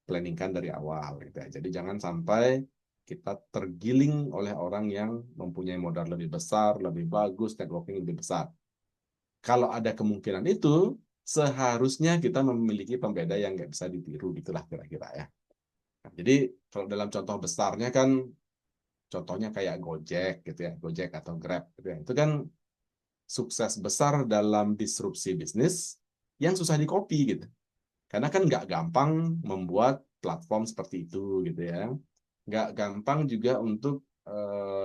[SPEAKER 1] planningkan dari awal gitu ya. Jadi jangan sampai kita tergiling oleh orang yang mempunyai modal lebih besar, lebih bagus, networking lebih besar. Kalau ada kemungkinan itu, seharusnya kita memiliki pembeda yang nggak bisa ditiru, gitulah kira-kira ya. Nah, jadi kalau dalam contoh besarnya kan, contohnya kayak Gojek gitu ya, Gojek atau Grab gitu ya. Itu kan sukses besar dalam disrupsi bisnis yang susah dikopi gitu. Karena kan nggak gampang membuat platform seperti itu gitu ya. Nggak gampang juga untuk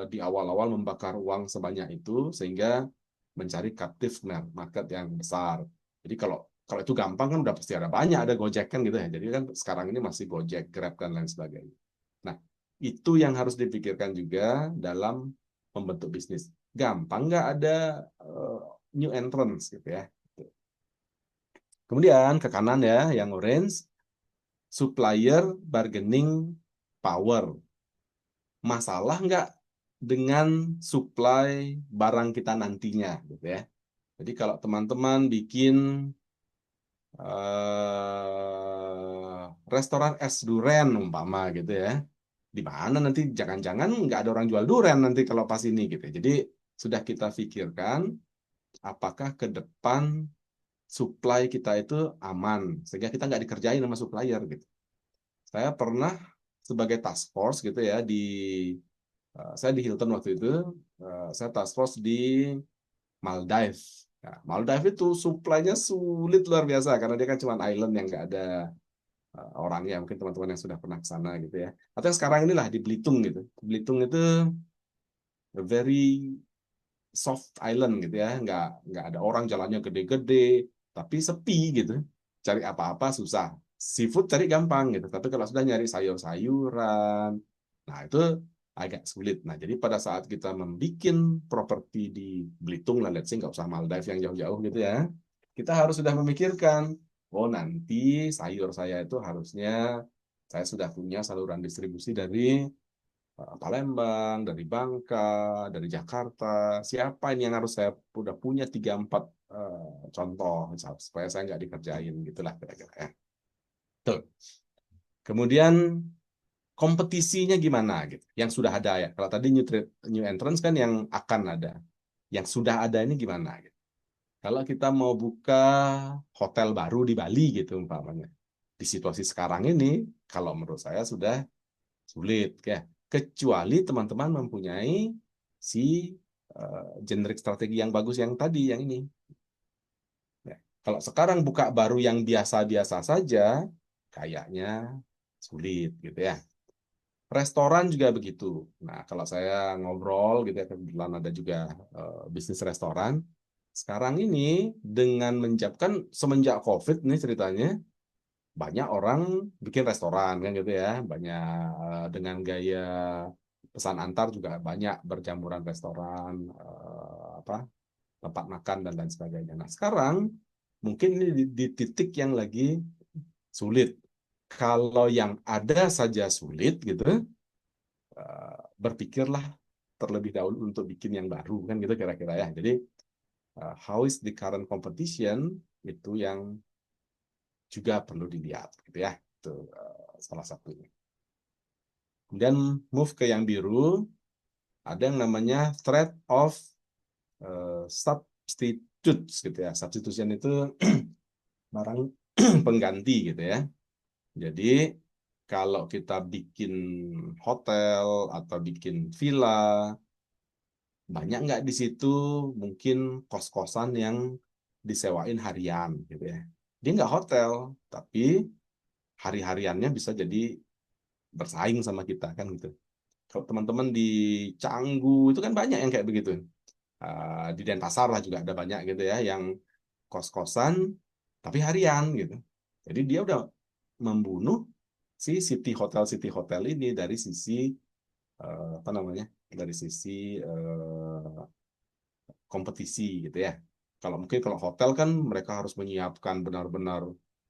[SPEAKER 1] di awal-awal membakar uang sebanyak itu sehingga mencari captive market yang besar. Jadi kalau kalau itu gampang kan udah pasti ada banyak, ada Gojek kan gitu ya. Jadi kan sekarang ini masih Gojek, Grab dan lain sebagainya. Nah, itu yang harus dipikirkan juga dalam membentuk bisnis. Gampang nggak ada new entrance gitu ya. Kemudian ke kanan ya, yang orange, supplier bargaining power. Masalah nggak dengan supply barang kita nantinya gitu ya. Jadi kalau teman-teman bikin restoran es duren umpama gitu ya, di mana nanti jangan-jangan nggak ada orang jual duren nanti kalau pas ini gitu. Jadi sudah kita pikirkan apakah ke depan supply kita itu aman sehingga kita nggak dikerjain sama supplier gitu. Saya pernah sebagai task force gitu ya saya di Hilton waktu itu, saya task force di Maldives. Nah, Maldives itu supply-nya sulit luar biasa karena dia kan cuma island yang nggak ada orangnya. Mungkin teman-teman yang sudah pernah ke sana gitu ya. Atau yang sekarang inilah di Belitung gitu. Belitung itu very soft island gitu ya, nggak ada orang, jalannya gede-gede, tapi sepi gitu. Cari apa-apa susah. Seafood cari gampang gitu, tapi kalau sudah nyari sayur-sayuran, nah itu agak sulit. Nah, jadi pada saat kita membuat properti di Belitung lah, let's say nggak usah Maldives yang jauh-jauh gitu ya, kita harus sudah memikirkan, oh nanti sayur saya itu harusnya saya sudah punya saluran distribusi dari Palembang, dari Bangka, dari Jakarta. Siapa ini yang harus saya udah punya 3-4 contoh supaya saya nggak dikerjain gitulah kira-kira ya. Tuh. Kemudian kompetisinya gimana gitu? Yang sudah ada ya. Kalau tadi new entrance kan yang akan ada. Yang sudah ada ini gimana gitu? Kalau kita mau buka hotel baru di Bali gitu umpamanya. Di situasi sekarang ini, kalau menurut saya sudah sulit ya, kecuali teman-teman mempunyai si generik strategi yang bagus yang tadi yang ini ya. Kalau sekarang buka baru yang biasa-biasa saja kayaknya sulit gitu ya. Restoran juga begitu. Nah, kalau saya ngobrol gitu ya, kebetulan ada juga bisnis restoran sekarang ini, dengan menjadikan semenjak COVID nih ceritanya, banyak orang bikin restoran kan gitu ya, banyak dengan gaya pesan antar juga banyak berjamuran restoran apa tempat makan dan lain sebagainya. Nah, sekarang mungkin ini di titik yang lagi sulit. Kalau yang ada saja sulit gitu, berpikirlah terlebih dahulu untuk bikin yang baru kan gitu kira-kira ya. Jadi how is the current competition itu yang juga perlu dilihat gitu ya. Itu salah satunya. Kemudian move ke yang biru, ada yang namanya threat of substitutes gitu ya. Substitution itu barang pengganti gitu ya. Jadi kalau kita bikin hotel atau bikin villa, banyak nggak di situ mungkin kos-kosan yang disewain harian gitu ya. Dia nggak hotel, tapi hari-hariannya bisa jadi bersaing sama kita kan gitu. Kalau teman-teman di Canggu itu kan banyak yang kayak begitu. Di Denpasar lah juga ada banyak gitu ya yang kos-kosan tapi harian gitu. Jadi dia udah membunuh si city hotel ini dari sisi apa namanya? Dari sisi kompetisi gitu ya. Kalau hotel kan mereka harus menyiapkan benar-benar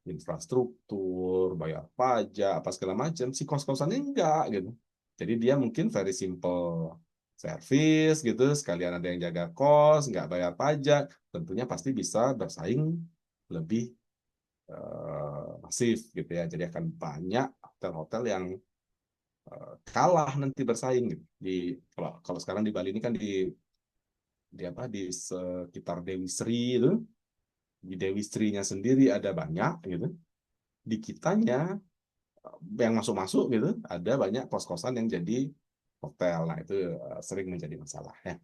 [SPEAKER 1] infrastruktur, bayar pajak, apa segala macam. Si kos-kosannya enggak gitu. Jadi dia mungkin very simple service gitu, sekalian ada yang jaga kos, nggak bayar pajak, tentunya pasti bisa bersaing lebih masif gitu ya. Jadi akan banyak hotel-hotel yang kalah nanti bersaing gitu. Kalau sekarang di Bali ini kan di sekitar Dewi Sri itu, di Dewi Sri-nya sendiri ada banyak gitu. Di kitanya yang masuk-masuk gitu ada banyak kos-kosan yang jadi hotel. Nah, itu sering menjadi masalah ya.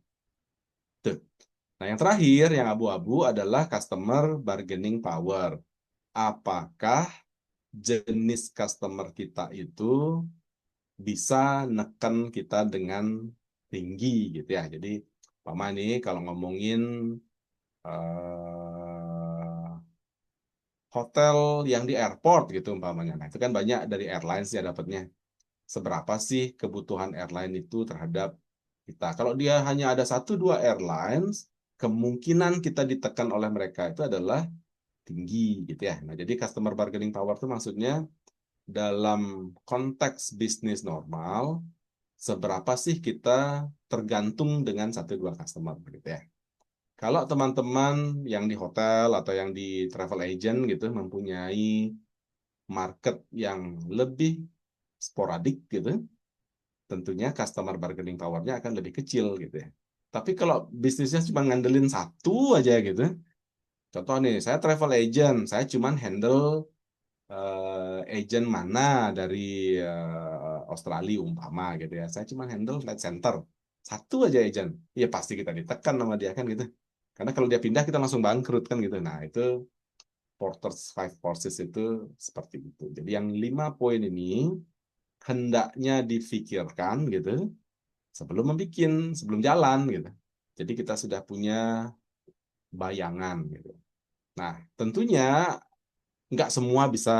[SPEAKER 1] Tuh. Nah, yang terakhir yang abu-abu adalah customer bargaining power. Apakah jenis customer kita itu bisa neken kita dengan tinggi gitu ya. Jadi, Pak nih kalau ngomongin eh, hotel yang di airport gitu umpamanya. Nah, itu kan banyak dari airlines ya dapatnya. Seberapa sih kebutuhan airline itu terhadap kita? Kalau dia hanya ada satu dua airlines, kemungkinan kita ditekan oleh mereka itu adalah tinggi gitu ya. Nah, jadi customer bargaining power itu maksudnya dalam konteks bisnis normal, seberapa sih kita tergantung dengan satu dua customer gitu ya. Kalau teman-teman yang di hotel atau yang di travel agent gitu mempunyai market yang lebih sporadik gitu, tentunya customer bargaining power-nya akan lebih kecil gitu ya. Tapi kalau bisnisnya cuma ngandelin satu aja gitu, contoh nih, saya travel agent, saya cuma handle agent mana dari Australia umpama gitu ya. Saya cuma handle flight center. Satu aja agent. Ya pasti kita ditekan sama dia kan gitu. Karena kalau dia pindah kita langsung bangkrut kan gitu. Nah, itu Porter's Five Forces itu seperti itu. Jadi yang 5 poin ini hendaknya difikirkan gitu sebelum sebelum jalan gitu. Jadi kita sudah punya bayangan gitu. Nah, tentunya nggak semua bisa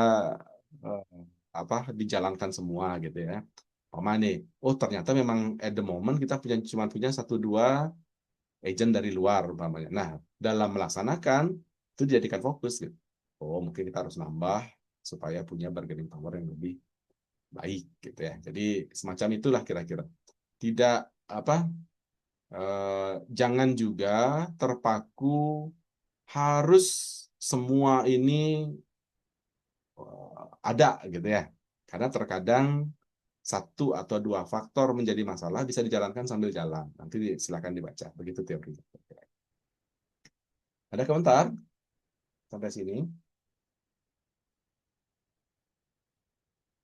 [SPEAKER 1] eh, dijalankan semua gitu ya. Pama nih, oh ternyata memang at the moment kita cuma punya satu dua agent dari luar umpamanya. Nah, dalam melaksanakan itu dijadikan fokus gitu. Oh, mungkin kita harus nambah supaya punya bargaining power yang lebih baik gitu ya. Jadi semacam itulah kira-kira. Tidak apa jangan juga terpaku harus semua ini ada gitu ya. Karena terkadang satu atau dua faktor menjadi masalah bisa dijalankan sambil jalan. Nanti silakan dibaca. Begitu teorinya. Ada komentar sampai sini?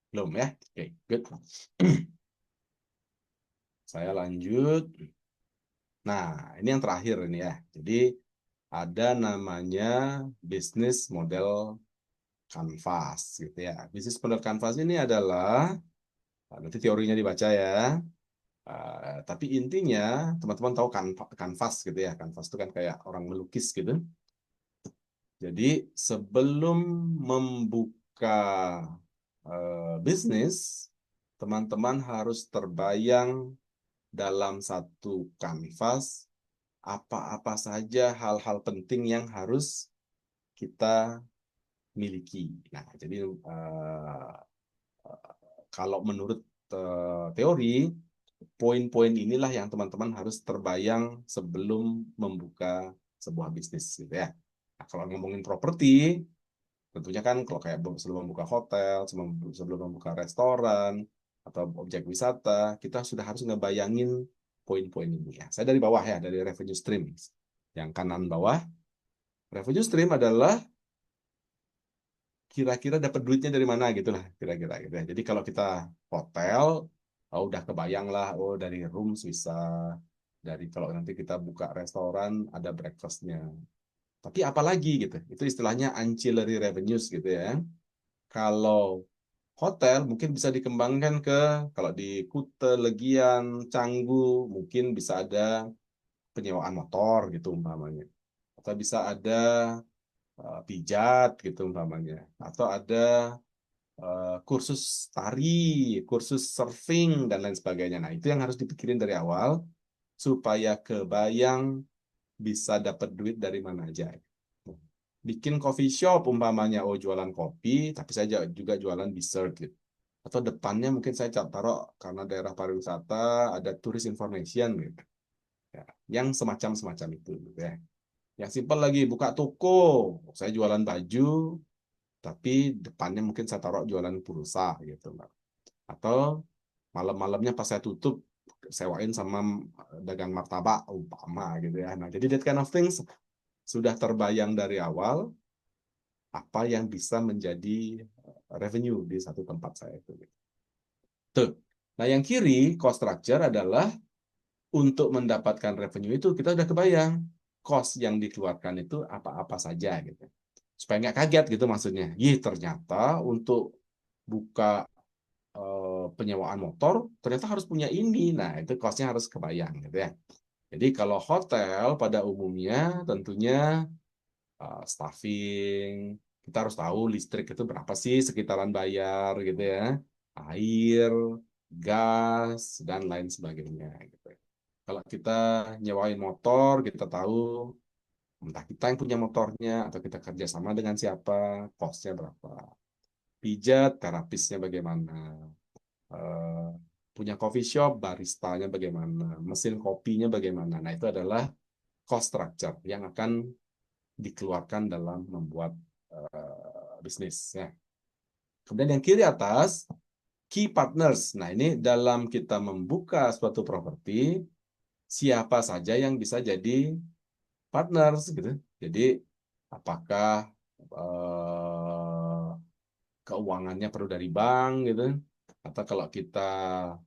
[SPEAKER 1] Belum ya? Oke, good. Saya lanjut. Nah, ini yang terakhir ini ya. Jadi ada namanya bisnis model kanvas gitu ya. Bisnis model kanvas ini adalah nanti teorinya dibaca ya. Tapi intinya teman-teman tahu kanvas gitu ya. Kanvas itu kan kayak orang melukis gitu. Jadi sebelum membuka bisnis, teman-teman harus terbayang dalam satu kanvas apa-apa saja hal-hal penting yang harus kita miliki. Nah, jadi kalau menurut teori, poin-poin inilah yang teman-teman harus terbayang sebelum membuka sebuah bisnis, gitu ya. Nah, kalau ngomongin properti, tentunya kan kalau kayak sebelum membuka hotel, sebelum membuka restoran, atau objek wisata, kita sudah harus ngebayangin poin-poin ini ya. Saya dari bawah ya, dari revenue stream. Yang kanan bawah, revenue stream adalah kira-kira dapat duitnya dari mana gitu lah, kira-kira gitu ya. Jadi kalau kita hotel, oh, udah kebayang lah, oh dari rooms bisa, dari kalau nanti kita buka restoran ada breakfastnya. Tapi apalagi gitu, itu istilahnya ancillary revenues gitu ya. Kalau hotel mungkin bisa dikembangkan ke, kalau di Kuta, Legian, Canggu, mungkin bisa ada penyewaan motor gitu umpamanya. Atau bisa ada pijat gitu umpamanya. Atau ada kursus tari, kursus surfing, dan lain sebagainya. Nah, itu yang harus dipikirin dari awal supaya kebayang bisa dapat duit dari mana aja. Bikin coffee shop umpamanya, oh jualan kopi, tapi saya juga jualan dessert gitu. Atau depannya mungkin saya taruh karena daerah pariwisata ada tourist information gitu. Ya, yang semacam-semacam itu gitu ya. Yang simpel lagi buka toko, saya jualan baju, tapi depannya mungkin saya taruh jualan pulsa gitu, Mbak. Atau malam-malamnya pas saya tutup sewain sama dagang martabak umpama gitu ya. Nah, jadi that kind of things sudah terbayang dari awal apa yang bisa menjadi revenue di satu tempat saya itu. Tuh. Nah, yang kiri cost structure adalah untuk mendapatkan revenue itu kita udah kebayang cost yang dikeluarkan itu apa-apa saja gitu. Supaya nggak kaget gitu maksudnya. Ternyata untuk buka penyewaan motor ternyata harus punya ini. Nah, itu cost-nya harus kebayang gitu ya. Jadi kalau hotel pada umumnya tentunya staffing, kita harus tahu listrik itu berapa sih sekitaran bayar gitu ya. Air, gas, dan lain sebagainya gitu. Kalau kita nyewain motor, kita tahu entah kita yang punya motornya atau kita kerjasama dengan siapa, cost-nya berapa. Pijat, terapisnya bagaimana. Eh, Punya coffee shop, baristanya bagaimana, mesin kopinya bagaimana. Nah, itu adalah cost structure yang akan dikeluarkan dalam membuat bisnis. Ya. Kemudian yang kiri atas, key partners. Nah, ini dalam kita membuka suatu properti, siapa saja yang bisa jadi partners gitu. Jadi apakah keuangannya perlu dari bank gitu, atau kalau kita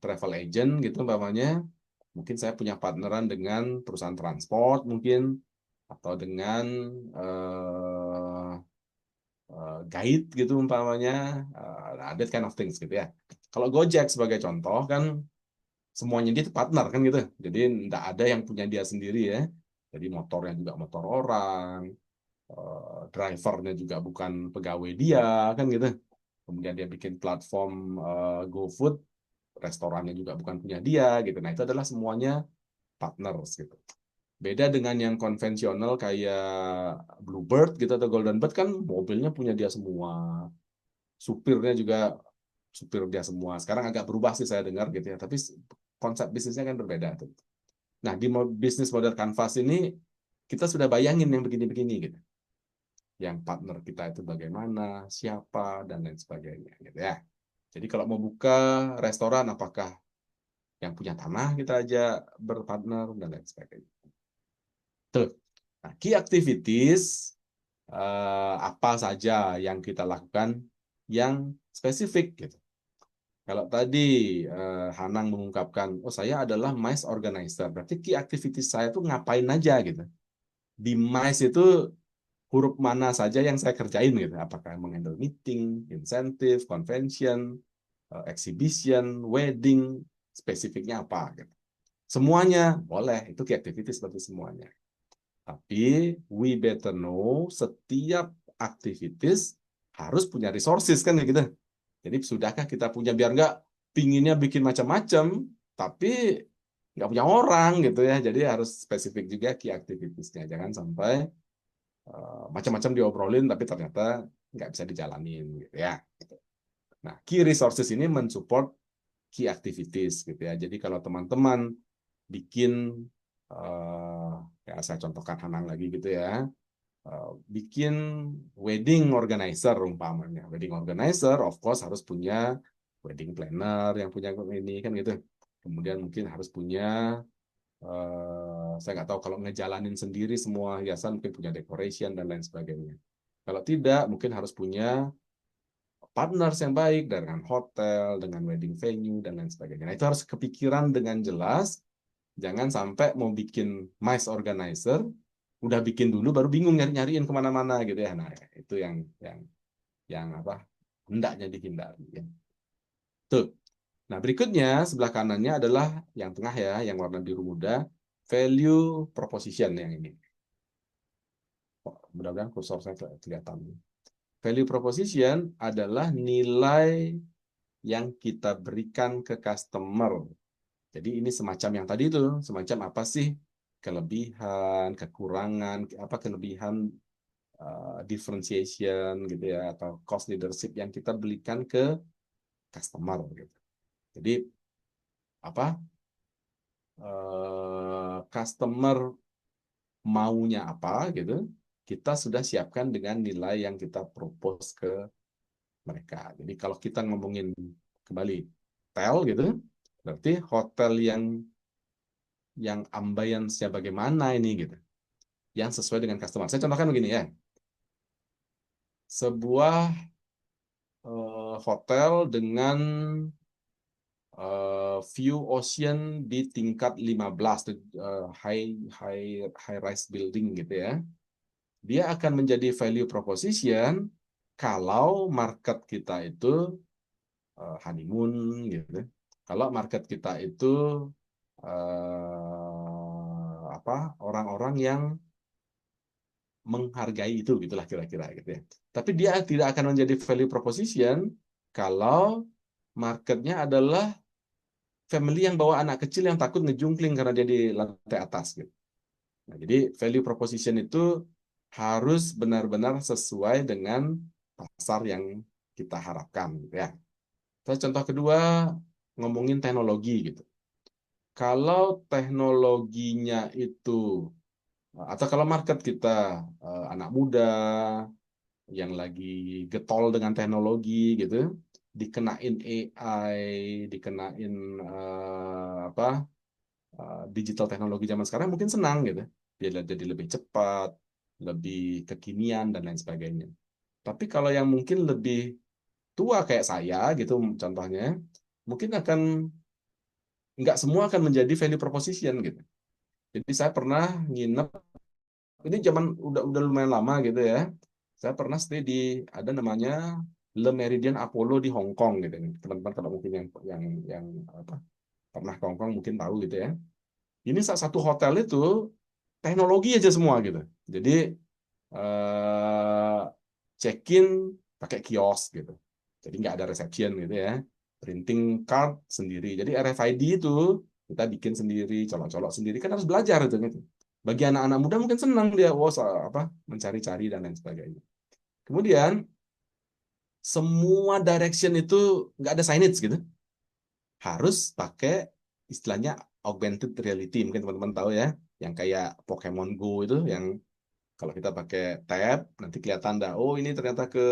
[SPEAKER 1] travel agent gitu umpamanya, mungkin saya punya partneran dengan perusahaan transport mungkin, atau dengan eh, guide gitu umpamanya, ada kind of things gitu ya. Kalau Gojek sebagai contoh kan semuanya dia itu partner kan gitu, jadi tidak ada yang punya dia sendiri ya. Jadi motornya juga motor orang, drivernya juga bukan pegawai dia kan gitu. Kemudian dia bikin platform GoFood, restorannya juga bukan punya dia gitu. Nah, itu adalah semuanya partners gitu. Beda dengan yang konvensional kayak Bluebird gitu atau Golden Bird kan mobilnya punya dia semua. Supirnya juga supir dia semua. Sekarang agak berubah sih saya dengar gitu ya, tapi konsep bisnisnya kan berbeda tuh. Nah, di bisnis model Canvas ini kita sudah bayangin yang begini-begini gitu. Yang partner kita itu bagaimana, siapa, dan lain sebagainya gitu ya. Jadi kalau mau buka restoran, apakah yang punya tanah kita aja berpartner dan lain sebagainya. Tuh. Nah, key activities apa saja yang kita lakukan yang spesifik gitu. Kalau tadi Hanang mengungkapkan, oh saya adalah MICE organizer, berarti key activities saya tuh ngapain aja gitu. Di MICE itu huruf mana saja yang saya kerjain gitu. Apakah mengendal meeting, insentif, convention, exhibition, wedding, spesifiknya apa gitu. Semuanya boleh, itu key activity seperti semuanya. Tapi we better know setiap aktivitas harus punya resources kan gitu. Jadi sudahkah kita punya, biar nggak pinginnya bikin macam-macam, tapi nggak punya orang gitu ya. Jadi harus spesifik juga key activitiesnya. Jangan sampai macam-macam diobrolin tapi ternyata nggak bisa dijalanin gitu ya. Nah, key resources ini mensupport key activities gitu ya. Jadi kalau teman-teman bikin ya saya contohkan Hanang lagi gitu ya, bikin wedding organizer umpamanya. Wedding organizer of course harus punya wedding planner yang punya ini kan gitu. Kemudian mungkin harus punya saya nggak tahu kalau ngejalanin sendiri semua hiasan mungkin punya decoration dan lain sebagainya. Kalau tidak mungkin harus punya partners yang baik dengan hotel, dengan wedding venue dan lain sebagainya. Nah, itu harus kepikiran dengan jelas. Jangan sampai mau bikin MICE organizer, udah bikin dulu baru bingung nyari-nyariin kemana-mana gitu ya. Nah, itu yang apa hendaknya dihindari. Ya. Tuh. Nah, berikutnya sebelah kanannya adalah yang tengah ya, yang warna biru muda, value proposition yang ini. Oh, mudah-mudahan kursor saya kelihatan. Value proposition adalah nilai yang kita berikan ke customer. Jadi ini semacam yang tadi itu, semacam apa sih kelebihan, kekurangan, apa kelebihan differentiation gitu ya, atau cost leadership yang kita berikan ke customer gitu. Jadi apa customer maunya apa gitu, kita sudah siapkan dengan nilai yang kita propose ke mereka. Jadi kalau kita ngomongin kembali hotel gitu, berarti hotel yang ambience-nya bagaimana ini gitu, yang sesuai dengan customer. Saya contohkan begini ya, sebuah hotel dengan view ocean di tingkat 15, high rise building gitu ya. Dia akan menjadi value proposition kalau market kita itu honeymoon gitu. Kalau market kita itu apa orang-orang yang menghargai itu gitulah kira-kira gitu ya. Tapi dia tidak akan menjadi value proposition kalau marketnya adalah family yang bawa anak kecil yang takut ngejungkling karena dia di lantai atas gitu. Nah, jadi value proposition itu harus benar-benar sesuai dengan pasar yang kita harapkan gitu ya. Terus contoh kedua ngomongin teknologi gitu. Kalau teknologinya itu atau kalau market kita anak muda yang lagi getol dengan teknologi gitu, dikenain AI, dikenain apa digital teknologi zaman sekarang mungkin senang gitu. Dia jadi lebih cepat, lebih kekinian dan lain sebagainya. Tapi kalau yang mungkin lebih tua kayak saya gitu contohnya, mungkin nggak semua akan menjadi value proposition gitu. Jadi saya pernah nginep, ini zaman udah lumayan lama gitu ya. Saya pernah stay di ada namanya Le Méridien Apollo di Hong Kong gitu. Teman-teman kalau mungkin yang apa pernah ke Hong Kong mungkin tahu gitu ya. Ini salah satu hotel itu teknologi aja semua gitu. Jadi eh, check-in pakai kios gitu. Jadi nggak ada reception gitu ya. Printing card sendiri. Jadi RFID itu kita bikin sendiri, colok-colok sendiri kan harus belajar itu gitu. Bagi anak-anak muda mungkin senang dia, apa mencari-cari dan lain sebagainya. Kemudian semua direction itu nggak ada signage gitu. Harus pakai istilahnya augmented reality. Mungkin teman-teman tahu ya, yang kayak Pokemon Go itu, yang kalau kita pakai tab nanti kelihatan dah. Oh ini ternyata ke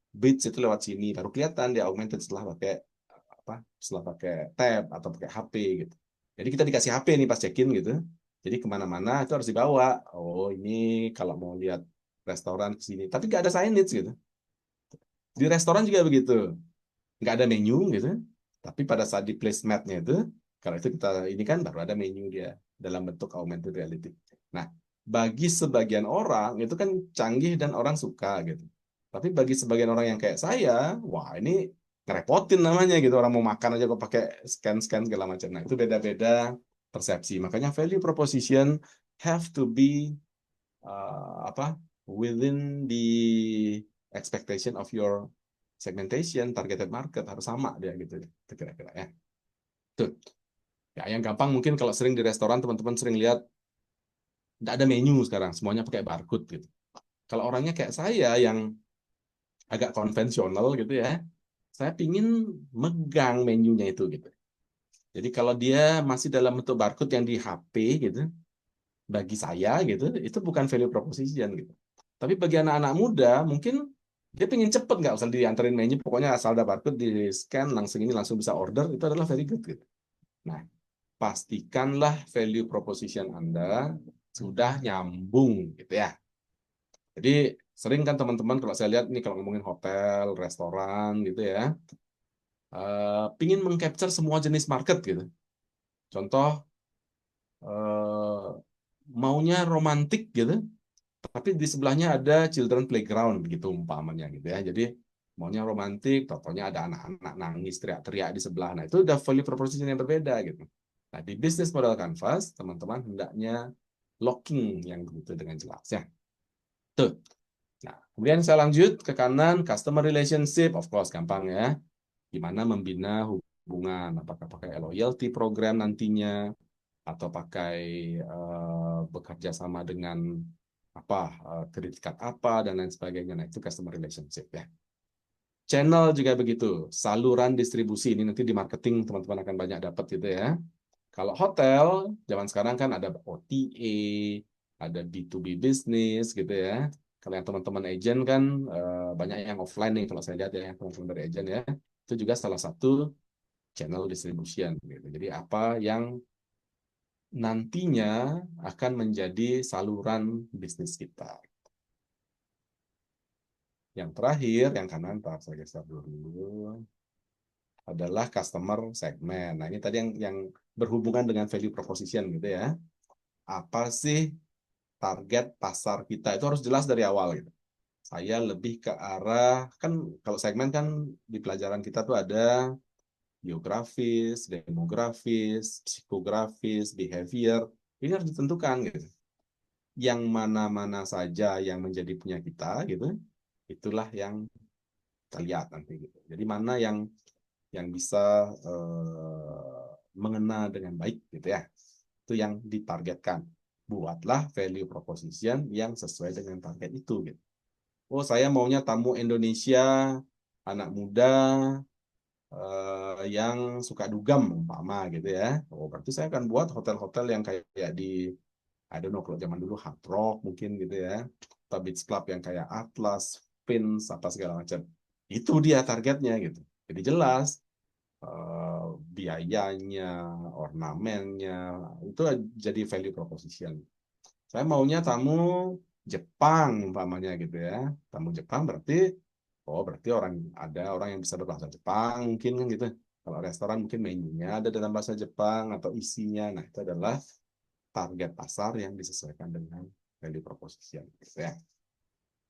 [SPEAKER 1] beach itu lewat sini. Baru kelihatan dia augmented setelah pakai apa? Setelah pakai tab atau pakai HP gitu. Jadi kita dikasih HP nih pas check-in gitu. Jadi kemana-mana itu harus dibawa. Oh ini kalau mau lihat restoran ke sini. Tapi nggak ada signage gitu. Di restoran juga begitu. Nggak ada menu gitu. Tapi pada saat di placematnya itu, kalau itu kita ini kan baru ada menu dia dalam bentuk augmented reality. Nah, bagi sebagian orang itu kan canggih dan orang suka gitu. Tapi bagi sebagian orang yang kayak saya, wah ini ngerepotin namanya gitu. Orang mau makan aja kok pakai scan-scan segala macam. Nah, itu beda-beda persepsi. Makanya value proposition have to be apa within the expectation of your segmentation, targeted market harus sama dia gitu kira-kira ya. Tuh. Ya, yang gampang mungkin kalau sering di restoran teman-teman sering lihat nggak ada menu sekarang, semuanya pakai barcode gitu. Kalau orangnya kayak saya yang agak konvensional gitu ya, saya pingin megang menunya itu gitu. Jadi kalau dia masih dalam bentuk barcode yang di HP gitu, bagi saya gitu, itu bukan value proposition gitu. Tapi bagi anak-anak muda, mungkin dia pengen cepet, nggak usah dianterin menu, pokoknya asal ada barcode, di scan, langsung ini langsung bisa order, itu adalah very good gitu. Nah, pastikanlah value proposition Anda sudah nyambung gitu ya. Jadi sering kan teman-teman kalau saya lihat nih kalau ngomongin hotel, restoran gitu ya, pingin mengcapture semua jenis market gitu. Contoh, eh, maunya romantik gitu, tapi di sebelahnya ada children playground begitu umpamanya gitu ya. Jadi maunya romantik, totonya ada anak-anak nangis teriak-teriak di sebelah. Nah, itu udah value proposition yang berbeda gitu. Nah, di bisnis model canvas, teman-teman hendaknya locking yang begitu dengan jelas ya. Tuh. Nah, kemudian saya lanjut ke kanan, customer relationship, of course gampang ya. Gimana membina hubungan, apakah pakai loyalty program nantinya, atau pakai bekerja sama dengan apa kredit card apa dan lain sebagainya. Nah, itu customer relationship ya. Channel juga begitu, saluran distribusi ini nanti di marketing teman-teman akan banyak dapat gitu ya. Kalau hotel zaman sekarang kan ada OTA, ada B2B business gitu ya. Kalau yang teman-teman agent kan banyak yang offline nih kalau saya lihat ya teman-teman dari agent ya. Itu juga salah satu channel distribution gitu. Jadi apa yang nantinya akan menjadi saluran bisnis kita. Yang terakhir, yang kanan, Pak, saya geser dulu, adalah customer segment. Nah, ini tadi yang berhubungan dengan value proposition gitu ya. Apa sih target pasar kita? Itu harus jelas dari awal gitu. Saya lebih ke arah, kan kalau segmen kan di pelajaran kita tuh ada geografis, demografis, psikografis, behavior. Ini harus ditentukan gitu. Yang mana-mana saja yang menjadi punya kita gitu, itulah yang kita lihat nanti gitu. Jadi mana yang bisa mengena dengan baik gitu ya. Itu yang ditargetkan. Buatlah value proposition yang sesuai dengan target itu gitu. Oh, saya maunya tamu Indonesia, anak muda, yang suka dugem umpama gitu ya. Oh, berarti saya akan buat hotel-hotel yang kayak di I don't know kalau zaman dulu Hard Rock mungkin gitu ya. Atau beach club yang kayak Atlas, Pins, apa segala macam. Itu dia targetnya gitu. Jadi jelas biayanya, ornamennya, itu jadi value proposition. Saya maunya tamu Jepang umpamanya gitu ya. Tamu Jepang berarti oh berarti ada orang yang bisa berbahasa Jepang mungkin kan gitu. Kalau restoran mungkin menunya ada dalam bahasa Jepang atau isinya. Nah, itu adalah target pasar yang disesuaikan dengan value proposition gitu ya.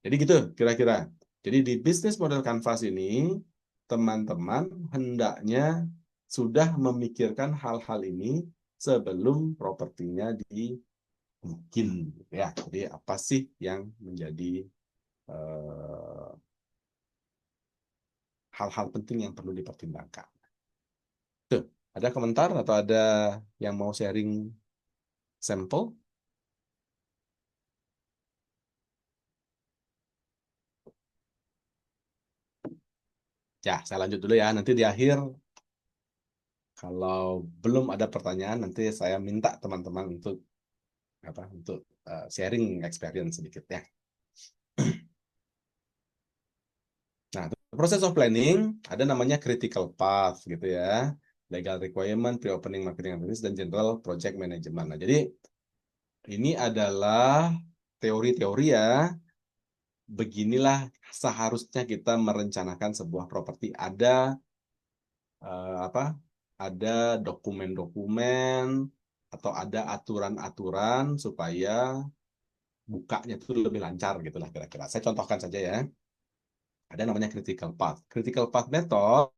[SPEAKER 1] Jadi gitu kira-kira. Jadi di bisnis model canvas ini teman-teman hendaknya sudah memikirkan hal-hal ini sebelum propertinya dibikin gitu ya. Jadi apa sih yang menjadi eh, hal-hal penting yang perlu dipertimbangkan. Tuh, ada komentar atau ada yang mau sharing sampel? Ya, saya lanjut dulu ya. Nanti di akhir, kalau belum ada pertanyaan, nanti saya minta teman-teman untuk sharing experience sedikit ya. Nah, proses of planning ada namanya critical path gitu ya, legal requirement, pre-opening marketing analysis, dan general project management. Nah, jadi ini adalah teori-teori ya. Beginilah seharusnya kita merencanakan sebuah properti. Apa? Ada dokumen-dokumen atau ada aturan-aturan supaya bukanya itu lebih lancar gitulah kira-kira. Saya contohkan saja ya. Ada namanya critical path. Critical path method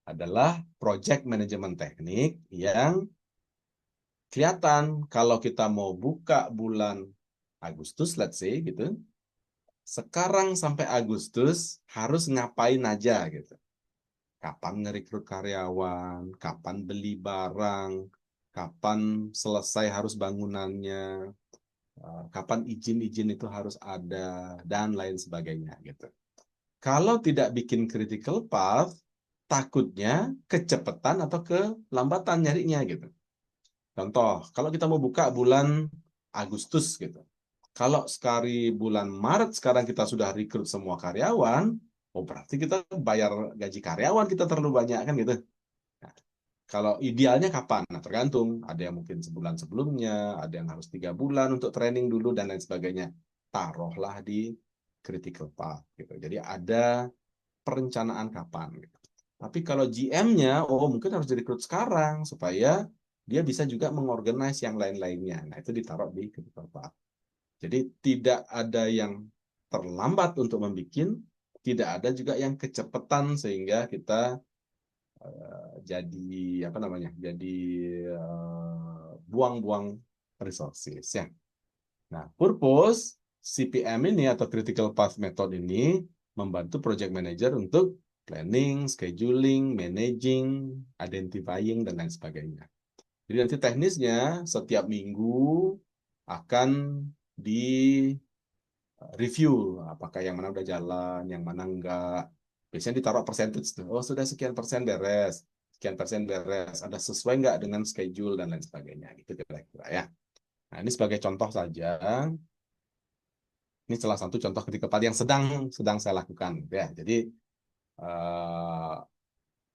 [SPEAKER 1] adalah project management teknik yang kelihatan kalau kita mau buka bulan Agustus, let's say gitu. Sekarang sampai Agustus harus ngapain aja gitu. kapan ngerekrut karyawan, kapan beli barang, kapan selesai harus bangunannya, kapan izin-izin itu harus ada, dan lain sebagainya gitu. Kalau tidak bikin critical path, takutnya kecepatan atau kelambatan nyarinya gitu. Contoh, kalau kita mau buka bulan Agustus gitu. Kalau sekali bulan Maret sekarang kita sudah rekrut semua karyawan, oh berarti kita bayar gaji karyawan kita terlalu banyak kan gitu. Nah, kalau idealnya kapan? Nah, tergantung. Ada yang mungkin sebulan sebelumnya, ada yang harus 3 bulan untuk training dulu dan lain sebagainya. Taruhlah di critical path gitu. Jadi ada perencanaan kapan gitu. Tapi kalau GM-nya, oh mungkin harus direkrut sekarang supaya dia bisa juga mengorganize yang lain-lainnya. Nah, itu ditaruh di critical path. Jadi tidak ada yang terlambat untuk membuat, tidak ada juga yang kecepatan sehingga kita jadi apa namanya? Jadi buang-buang resources ya. Nah, purpose CPM ini atau Critical Path Method ini membantu project manager untuk planning, scheduling, managing, identifying, dan lain sebagainya. Jadi nanti teknisnya setiap minggu akan di review apakah yang mana udah jalan, yang mana enggak. Biasanya ditaruh percentage tuh. Oh, sudah sekian persen beres, sekian persen beres. Ada sesuai enggak dengan schedule dan lain sebagainya gitu kira-kira ya. Nah, ini sebagai contoh saja. Ini salah satu contoh ketika yang sedang saya lakukan ya. Jadi eh,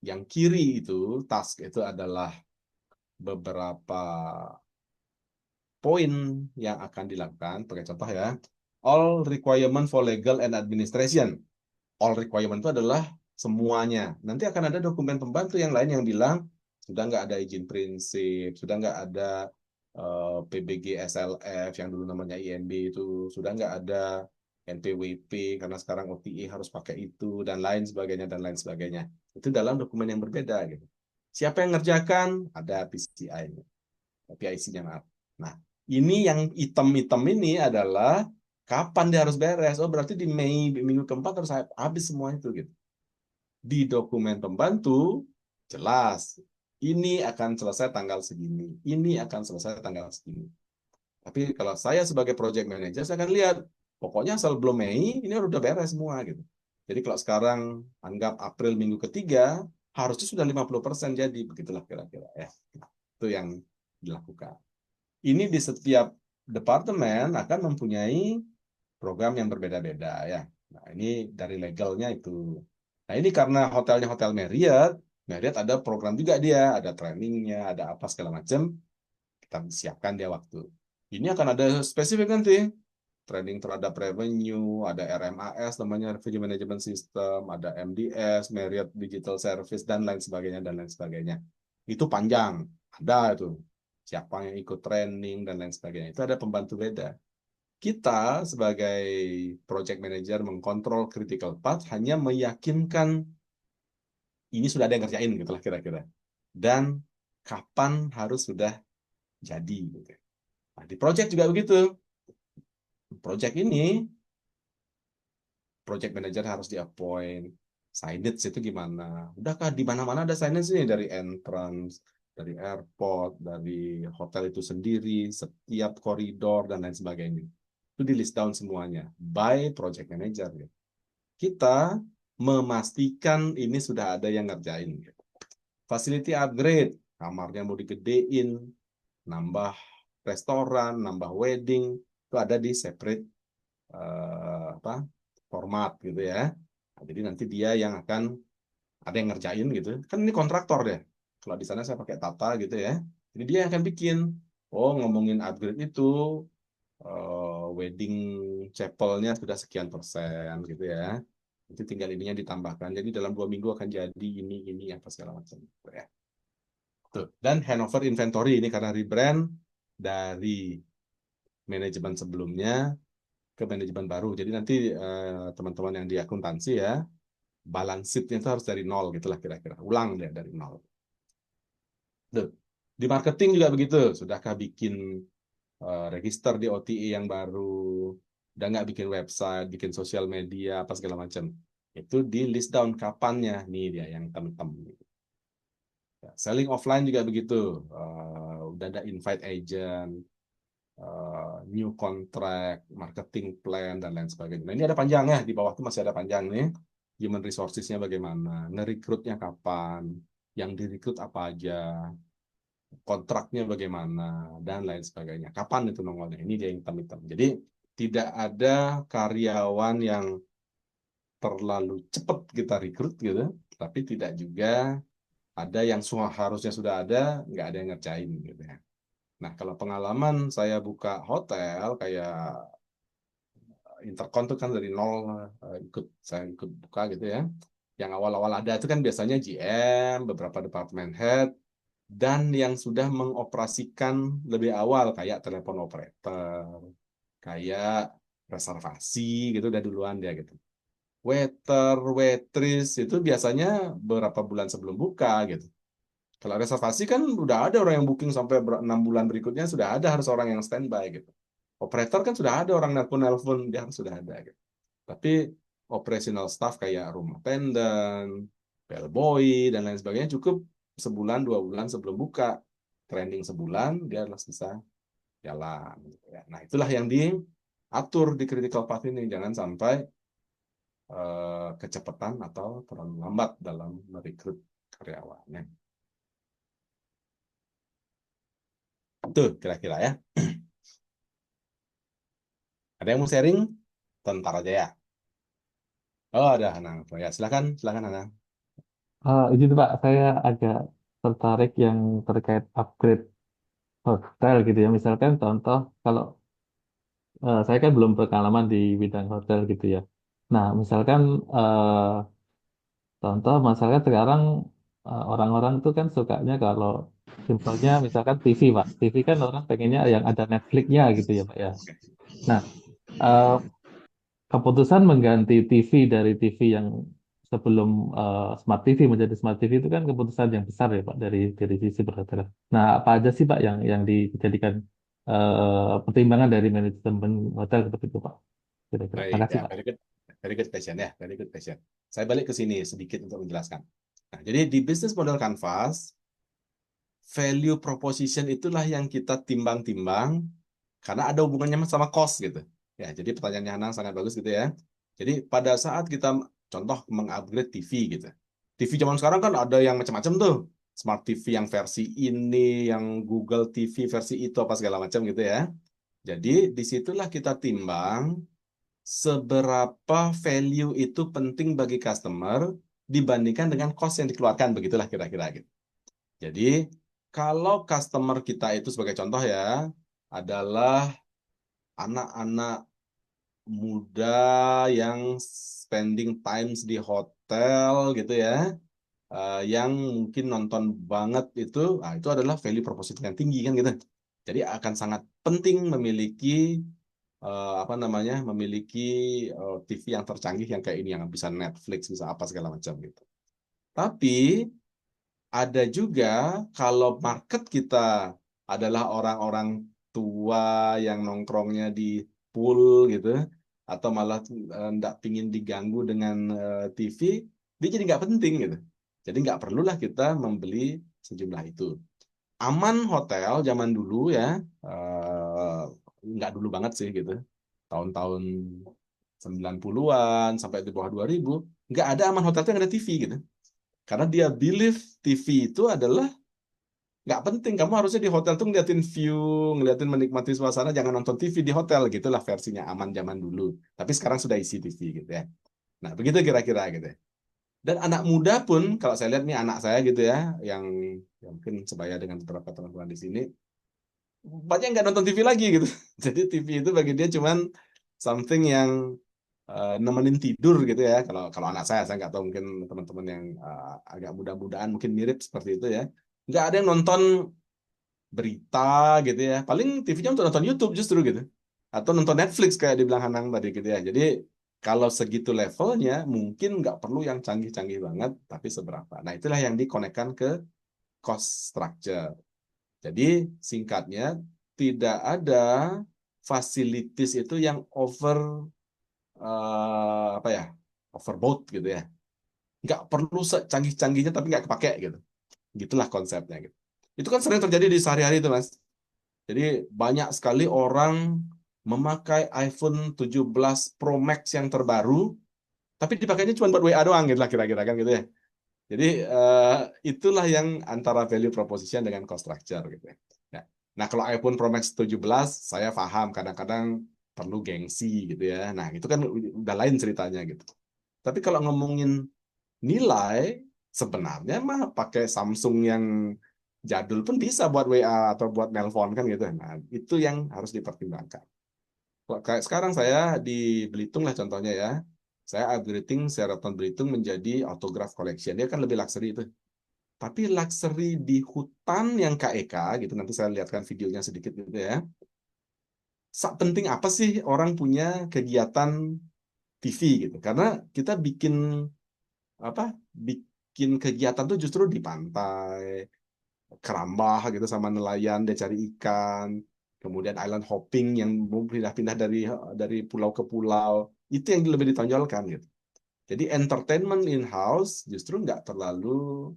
[SPEAKER 1] yang kiri itu task itu adalah beberapa poin yang akan dilakukan. Sebagai contoh ya, all requirement for legal and administration. All requirement itu adalah semuanya. Nanti akan ada dokumen pembantu yang lain yang bilang sudah nggak ada izin prinsip, sudah nggak ada PBG SLF yang dulu namanya INB itu, sudah nggak ada NPWP karena sekarang OTE harus pakai itu dan lain sebagainya dan lain sebagainya. Itu dalam dokumen yang berbeda gitu. Siapa yang ngerjakan? Ada PCI-nya, PIC-nya maaf. Nah, ini yang item-item ini adalah kapan dia harus beres. Oh, berarti di Mei minggu keempat harus habis semua itu gitu. Di dokumen pembantu jelas ini akan selesai tanggal segini, ini akan selesai tanggal segini. Tapi kalau saya sebagai project manager, saya akan lihat, pokoknya asal belum Mei, ini udah beres semua gitu. Jadi kalau sekarang anggap April minggu ketiga, harusnya sudah 50% jadi, begitulah kira-kira ya. Nah, itu yang dilakukan. Ini di setiap departemen akan mempunyai program yang berbeda-beda ya. Nah, ini dari legalnya itu. Nah, ini karena hotelnya Hotel Marriott, Marriott ada program juga dia, ada trainingnya, ada apa segala macam. Kita siapkan dia waktu. Ini akan ada spesifik nanti. Training terhadap revenue, ada RMAS namanya Revenue Management System, ada MDS, Marriott Digital Service, dan lain sebagainya, dan lain sebagainya. Itu panjang. Ada itu. Siapa yang ikut training, dan lain sebagainya. Itu ada pembantu beda. Kita sebagai project manager mengkontrol critical path hanya meyakinkan ini sudah ada yang ngerjain gitu lah kira-kira. Dan kapan harus sudah jadi gitu. Nah, di project juga begitu. Project ini project manager harus di-appoint. Signage itu gimana? Udahkah di mana-mana ada signage ini dari entrance, dari airport, dari hotel itu sendiri, setiap koridor dan lain sebagainya. Itu di list down semuanya by project manager. Kita memastikan ini sudah ada yang ngerjain. Facility upgrade, kamarnya mau digedein, nambah restoran, nambah wedding, itu ada di separate format gitu ya. Nah, jadi nanti dia yang akan ada yang ngerjain gitu. Kan ini kontraktor deh. Kalau di sana saya pakai Tata gitu ya. Jadi dia yang akan bikin. Oh, ngomongin upgrade itu wedding chapel-nya sudah sekian persen gitu ya. Nanti tinggal ininya ditambahkan. Jadi dalam 2 minggu akan jadi ini apa segala macam. Gitu ya. Tuh. Dan handover inventory ini karena rebrand dari manajemen sebelumnya ke manajemen baru. Jadi nanti teman-teman yang di akuntansi ya, balance sheet-nya itu harus dari nol gitulah kira-kira. Ulang deh dari nol. Tuh. Di marketing juga begitu. Sudahkah bikin register di OTE yang baru? Udah nggak bikin website, bikin sosial media, apa segala macam. Itu di list down kapannya, nih dia yang hitam-hitam. Ya, selling offline juga begitu. Udah ada invite agent, new contract, marketing plan, dan lain sebagainya. Nah, ini ada panjangnya, di bawah itu masih ada panjang nih. Human resources-nya bagaimana, ngerekrutnya kapan, yang direkrut apa aja, kontraknya bagaimana, dan lain sebagainya. Kapan itu nongolnya? Ini dia yang hitam-hitam. Jadi tidak ada karyawan yang terlalu cepat kita rekrut gitu, tapi tidak juga ada yang harusnya sudah ada, nggak ada yang ngerjain gitu ya. Nah, kalau pengalaman saya buka hotel kayak Intercon itu kan dari nol, saya ikut buka gitu ya. Yang awal-awal ada itu kan biasanya GM, beberapa department head, dan yang sudah mengoperasikan lebih awal kayak telepon operator, kayak reservasi gitu udah duluan dia gitu. Waiter, waitress itu biasanya beberapa bulan sebelum buka gitu. Kalau reservasi kan udah ada orang yang booking sampai 6 bulan berikutnya sudah ada harus orang yang standby gitu. Operator kan sudah ada orang nelpon-nelpon dia harus sudah ada gitu. Tapi operational staff kayak room attendant, bellboy dan lain sebagainya cukup sebulan 2 bulan sebelum buka. Training sebulan dia harus bisa jalan gitu ya. Nah, itulah yang diatur di critical path ini, jangan sampai kecepatan atau terlalu lambat dalam merekrut karyawannya. Itu kira-kira ya. Ada yang mau sharing? Tentar aja ya. Oh, ada Hana. Oh, ya, silakan, silakan Hana.
[SPEAKER 3] Izin Pak, saya agak tertarik yang terkait upgrade hotel gitu ya. Misalkan contoh, kalau saya kan belum berpengalaman di bidang hotel gitu ya. Nah, misalkan contoh, misalkan sekarang orang-orang tuh kan sukanya kalau simpelnya misalkan TV Pak. TV kan orang pengennya yang ada Netflix-nya gitu ya Pak ya. Nah, eh, keputusan mengganti TV dari TV yang sebelum Smart TV menjadi Smart TV itu kan keputusan yang besar ya Pak dari sisi perhotelan. Nah, apa aja sih Pak yang dijadikan pertimbangan dari manajemen hotel seperti itu Pak? Kira-kira.
[SPEAKER 1] Baik,
[SPEAKER 3] Makasih
[SPEAKER 1] ya,
[SPEAKER 3] Pak.
[SPEAKER 1] very good question ya, very good question. Saya balik ke sini sedikit untuk menjelaskan. Nah, jadi di bisnis model Canvas, value proposition itulah yang kita timbang-timbang karena ada hubungannya sama cost gitu. Ya, jadi pertanyaannya Hana sangat bagus gitu ya. Jadi pada saat kita contoh mengupgrade TV gitu. TV zaman sekarang kan ada yang macam-macam tuh. Smart TV yang versi ini, yang Google TV versi itu apa segala macam gitu ya. Jadi disitulah kita timbang seberapa value itu penting bagi customer dibandingkan dengan cost yang dikeluarkan, begitulah kira-kira gitu. Jadi kalau customer kita itu sebagai contoh ya adalah anak-anak muda yang spending times di hotel gitu ya, yang mungkin nonton banget itu adalah value proposition yang tinggi kan gitu. Jadi akan sangat penting memiliki apa namanya, memiliki TV yang tercanggih yang kayak ini yang bisa Netflix, bisa apa segala macam gitu. Tapi ada juga kalau market kita adalah orang-orang tua yang nongkrongnya di pool gitu, atau malah nggak pingin diganggu dengan TV, dia jadi nggak penting gitu. Jadi nggak perlulah kita membeli sejumlah itu. Aman hotel zaman dulu ya, nggak dulu banget sih gitu. Tahun-tahun 90-an sampai di bawah 2000, nggak ada aman hotel itu yang ada TV gitu. Karena dia believe TV itu adalah nggak penting. Kamu harusnya di hotel tuh ngeliatin view, ngeliatin menikmati suasana, jangan nonton TV di hotel. Gitulah versinya aman zaman dulu. Tapi sekarang sudah isi TV gitu ya. Nah, begitu kira-kira gitu ya. Dan anak muda pun, kalau saya lihat nih anak saya gitu ya, yang mungkin sebaya dengan beberapa teman-teman di sini, banyak yang nggak nonton TV lagi gitu. Jadi TV itu bagi dia cuman something yang nemenin tidur gitu ya. Kalau kalau anak saya nggak tahu, mungkin teman-teman yang agak muda-mudaan mungkin mirip seperti itu ya. Nggak ada yang nonton berita gitu ya. Paling TV-nya untuk nonton YouTube justru gitu. Atau nonton Netflix kayak dibilang Hanang tadi gitu ya. Jadi kalau segitu levelnya mungkin nggak perlu yang canggih-canggih banget, tapi seberapa. Nah, itulah yang dikonekkan ke cost structure. Jadi singkatnya tidak ada facilities itu yang over apa ya? overbought gitu ya. Nggak perlu secanggih-canggihnya tapi nggak kepake gitu. Gitulah konsepnya gitu. Itu kan sering terjadi di sehari-hari itu, Mas. Jadi banyak sekali orang memakai iPhone 17 Pro Max yang terbaru, tapi dipakainya cuma buat WA doang gitu lah kira-kira kan gitu ya. Jadi itulah yang antara value proposition dengan cost structure gitu ya. Nah, kalau iPhone Pro Max 17 saya paham kadang-kadang perlu gengsi gitu ya. Nah, itu kan udah lain ceritanya gitu. Tapi kalau ngomongin nilai, sebenarnya mah pakai Samsung yang jadul pun bisa buat WA atau buat nelpon kan gitu. Nah, itu yang harus dipertimbangkan. Kayak sekarang saya di Belitung lah contohnya ya. Saya upgrading Sheraton Belitung menjadi autograph collection. Dia kan lebih luxury itu. Tapi luxury di hutan yang KEK gitu, nanti saya lihatkan videonya sedikit gitu ya. Penting apa sih orang punya kegiatan TV gitu? Karena kita bikin kegiatan tuh justru di pantai, kerambah gitu sama nelayan dia cari ikan, kemudian island hopping yang mau pindah-pindah dari pulau ke pulau, itu yang lebih ditonjolkan gitu. Jadi entertainment in house justru nggak terlalu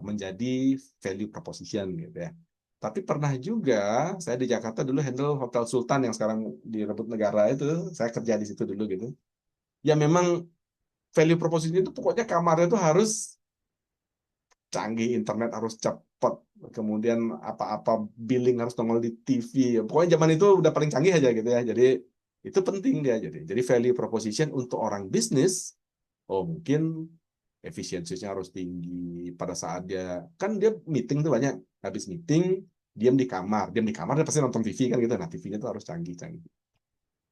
[SPEAKER 1] menjadi value proposition gitu ya. Tapi pernah juga saya di Jakarta dulu handle Hotel Sultan yang sekarang direbut negara itu, saya kerja di situ dulu gitu. Ya memang value proposition itu pokoknya kamarnya itu harus canggih, internet harus cepat, kemudian apa-apa billing harus nongol di TV. Pokoknya zaman itu udah paling canggih aja gitu ya. Jadi itu penting dia jadi value proposition untuk orang bisnis. Oh, mungkin efisiensinya harus tinggi pada saat dia meeting tuh banyak, habis meeting diam di kamar dia pasti nonton TV kan gitu. Nah, TV-nya tuh harus canggih-canggih.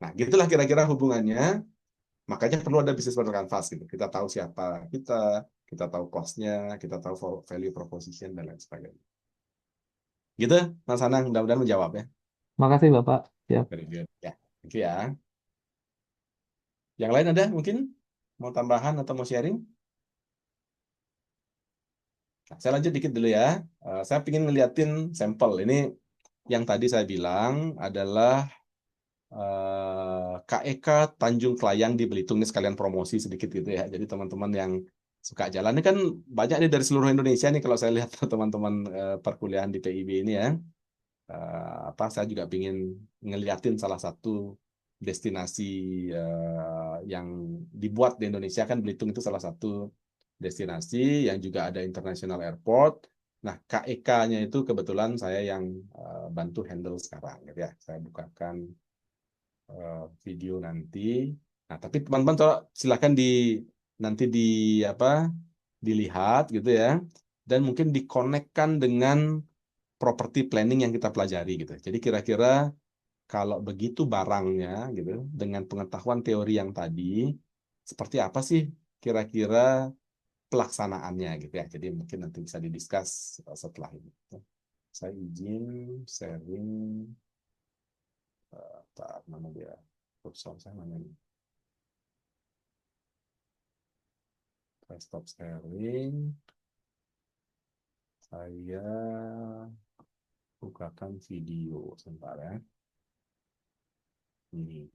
[SPEAKER 1] Nah, gitulah kira-kira hubungannya. Makanya perlu ada business model canvas gitu. Kita tahu siapa kita tahu cost-nya, kita tahu value proposition dan lain sebagainya. Gitu, Mas Anang, mudah-mudahan menjawab ya.
[SPEAKER 3] Makasih Bapak. Siap.
[SPEAKER 1] Very good. Ya, thank you ya. Yang lain ada mungkin mau tambahan atau mau sharing? Nah, saya lanjut dikit dulu ya. Saya ingin ngeliatin sampel. Ini yang tadi saya bilang adalah KEK Tanjung Kelayang di Belitung. Ini sekalian promosi sedikit gitu ya. Jadi teman-teman yang suka jalan ini kan banyak nih dari seluruh Indonesia nih kalau saya lihat teman-teman perkuliahan di PIB ini ya. Saya juga ingin ngeliatin salah satu destinasi yang dibuat di Indonesia kan Belitung itu salah satu destinasi yang juga ada international airport. Nah, KEK-nya itu kebetulan saya yang bantu handle sekarang gitu ya. Saya bukakan video nanti. Nah, tapi teman-teman silakan nanti dilihat gitu ya. Dan mungkin dikonekkan dengan property planning yang kita pelajari gitu. Jadi kira-kira kalau begitu barangnya gitu dengan pengetahuan teori yang tadi seperti apa sih kira-kira pelaksanaannya gitu ya. Jadi mungkin nanti bisa didiskus setelah ini. Saya izin sharing mana dia kursor saya mana ini. Saya stop sharing. Saya bukakan video sebentar ya. Ini.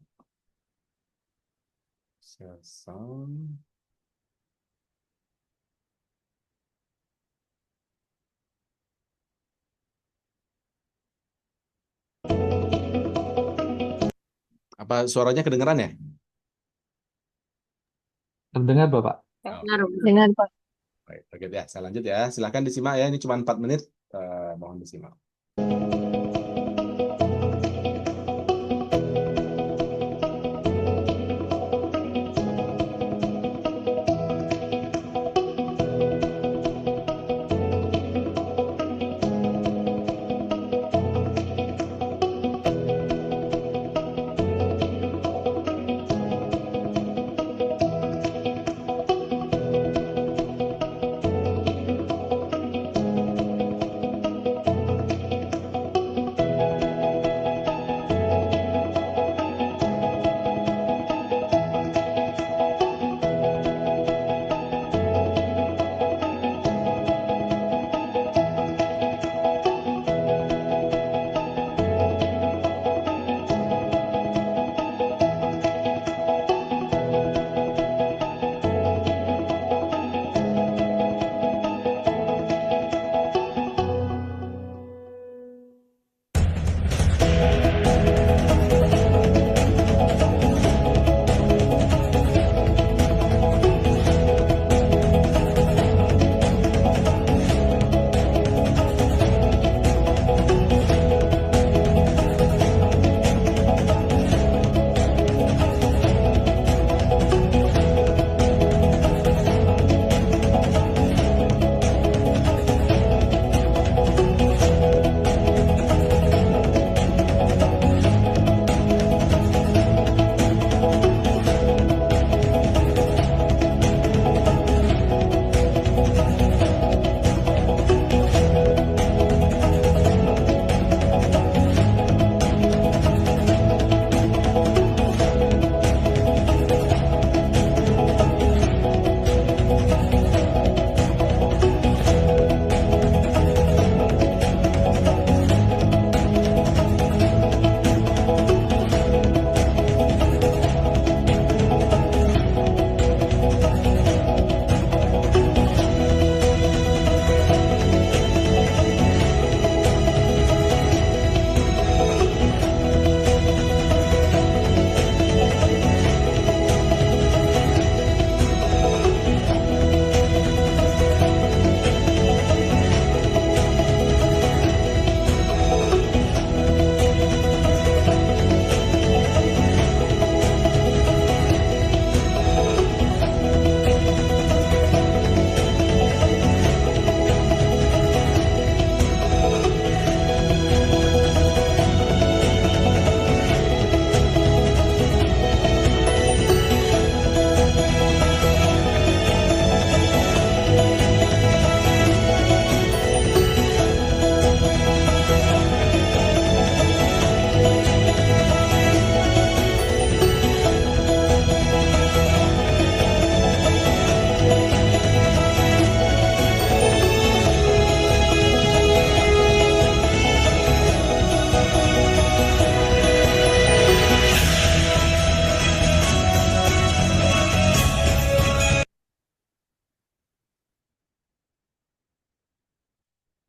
[SPEAKER 1] Share sound. Apa suaranya kedengeran ya?
[SPEAKER 3] Terdengar Bapak?
[SPEAKER 4] Dengar, Pak.
[SPEAKER 1] Baik, oke ya. Saya lanjut ya. Silakan disimak ya. Ini cuma 4 menit. Mohon disimak.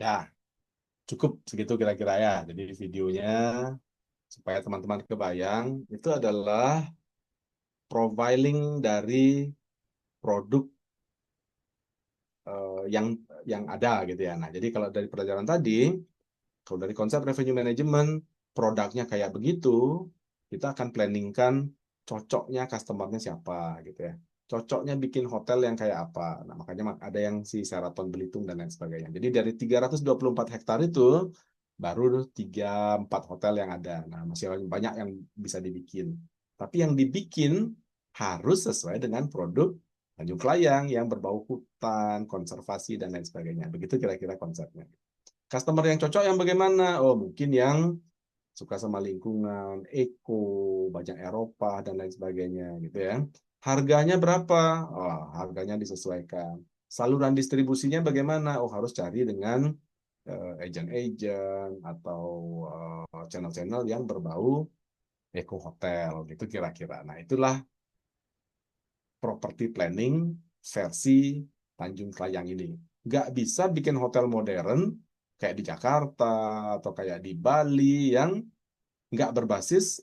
[SPEAKER 1] Ya, cukup segitu kira-kira ya. Jadi videonya supaya teman-teman kebayang itu adalah profiling dari produk yang ada gitu ya. Nah, jadi kalau dari pelajaran tadi, kalau dari konsep revenue management, produknya kayak begitu, kita akan planningkan cocoknya customer-nya siapa gitu ya. Cocoknya bikin hotel yang kayak apa. Nah, makanya ada yang si Sheraton Belitung dan lain sebagainya. Jadi dari 324 hektar itu, baru 3-4 hotel yang ada. Nah, masih banyak yang bisa dibikin. Tapi yang dibikin harus sesuai dengan produk Tanjung Kelayang yang berbau hutan, konservasi, dan lain sebagainya. Begitu kira-kira konsepnya. Customer yang cocok yang bagaimana? Oh, mungkin yang suka sama lingkungan, eco, banyak Eropa, dan lain sebagainya. Gitu ya. Harganya berapa? Oh, harganya disesuaikan. Saluran distribusinya bagaimana? Oh, harus cari dengan agent-agent atau channel-channel yang berbau eco hotel. Gitu kira-kira. Nah, itulah property planning versi Tanjung Kelayang ini. Nggak bisa bikin hotel modern kayak di Jakarta atau kayak di Bali yang nggak berbasis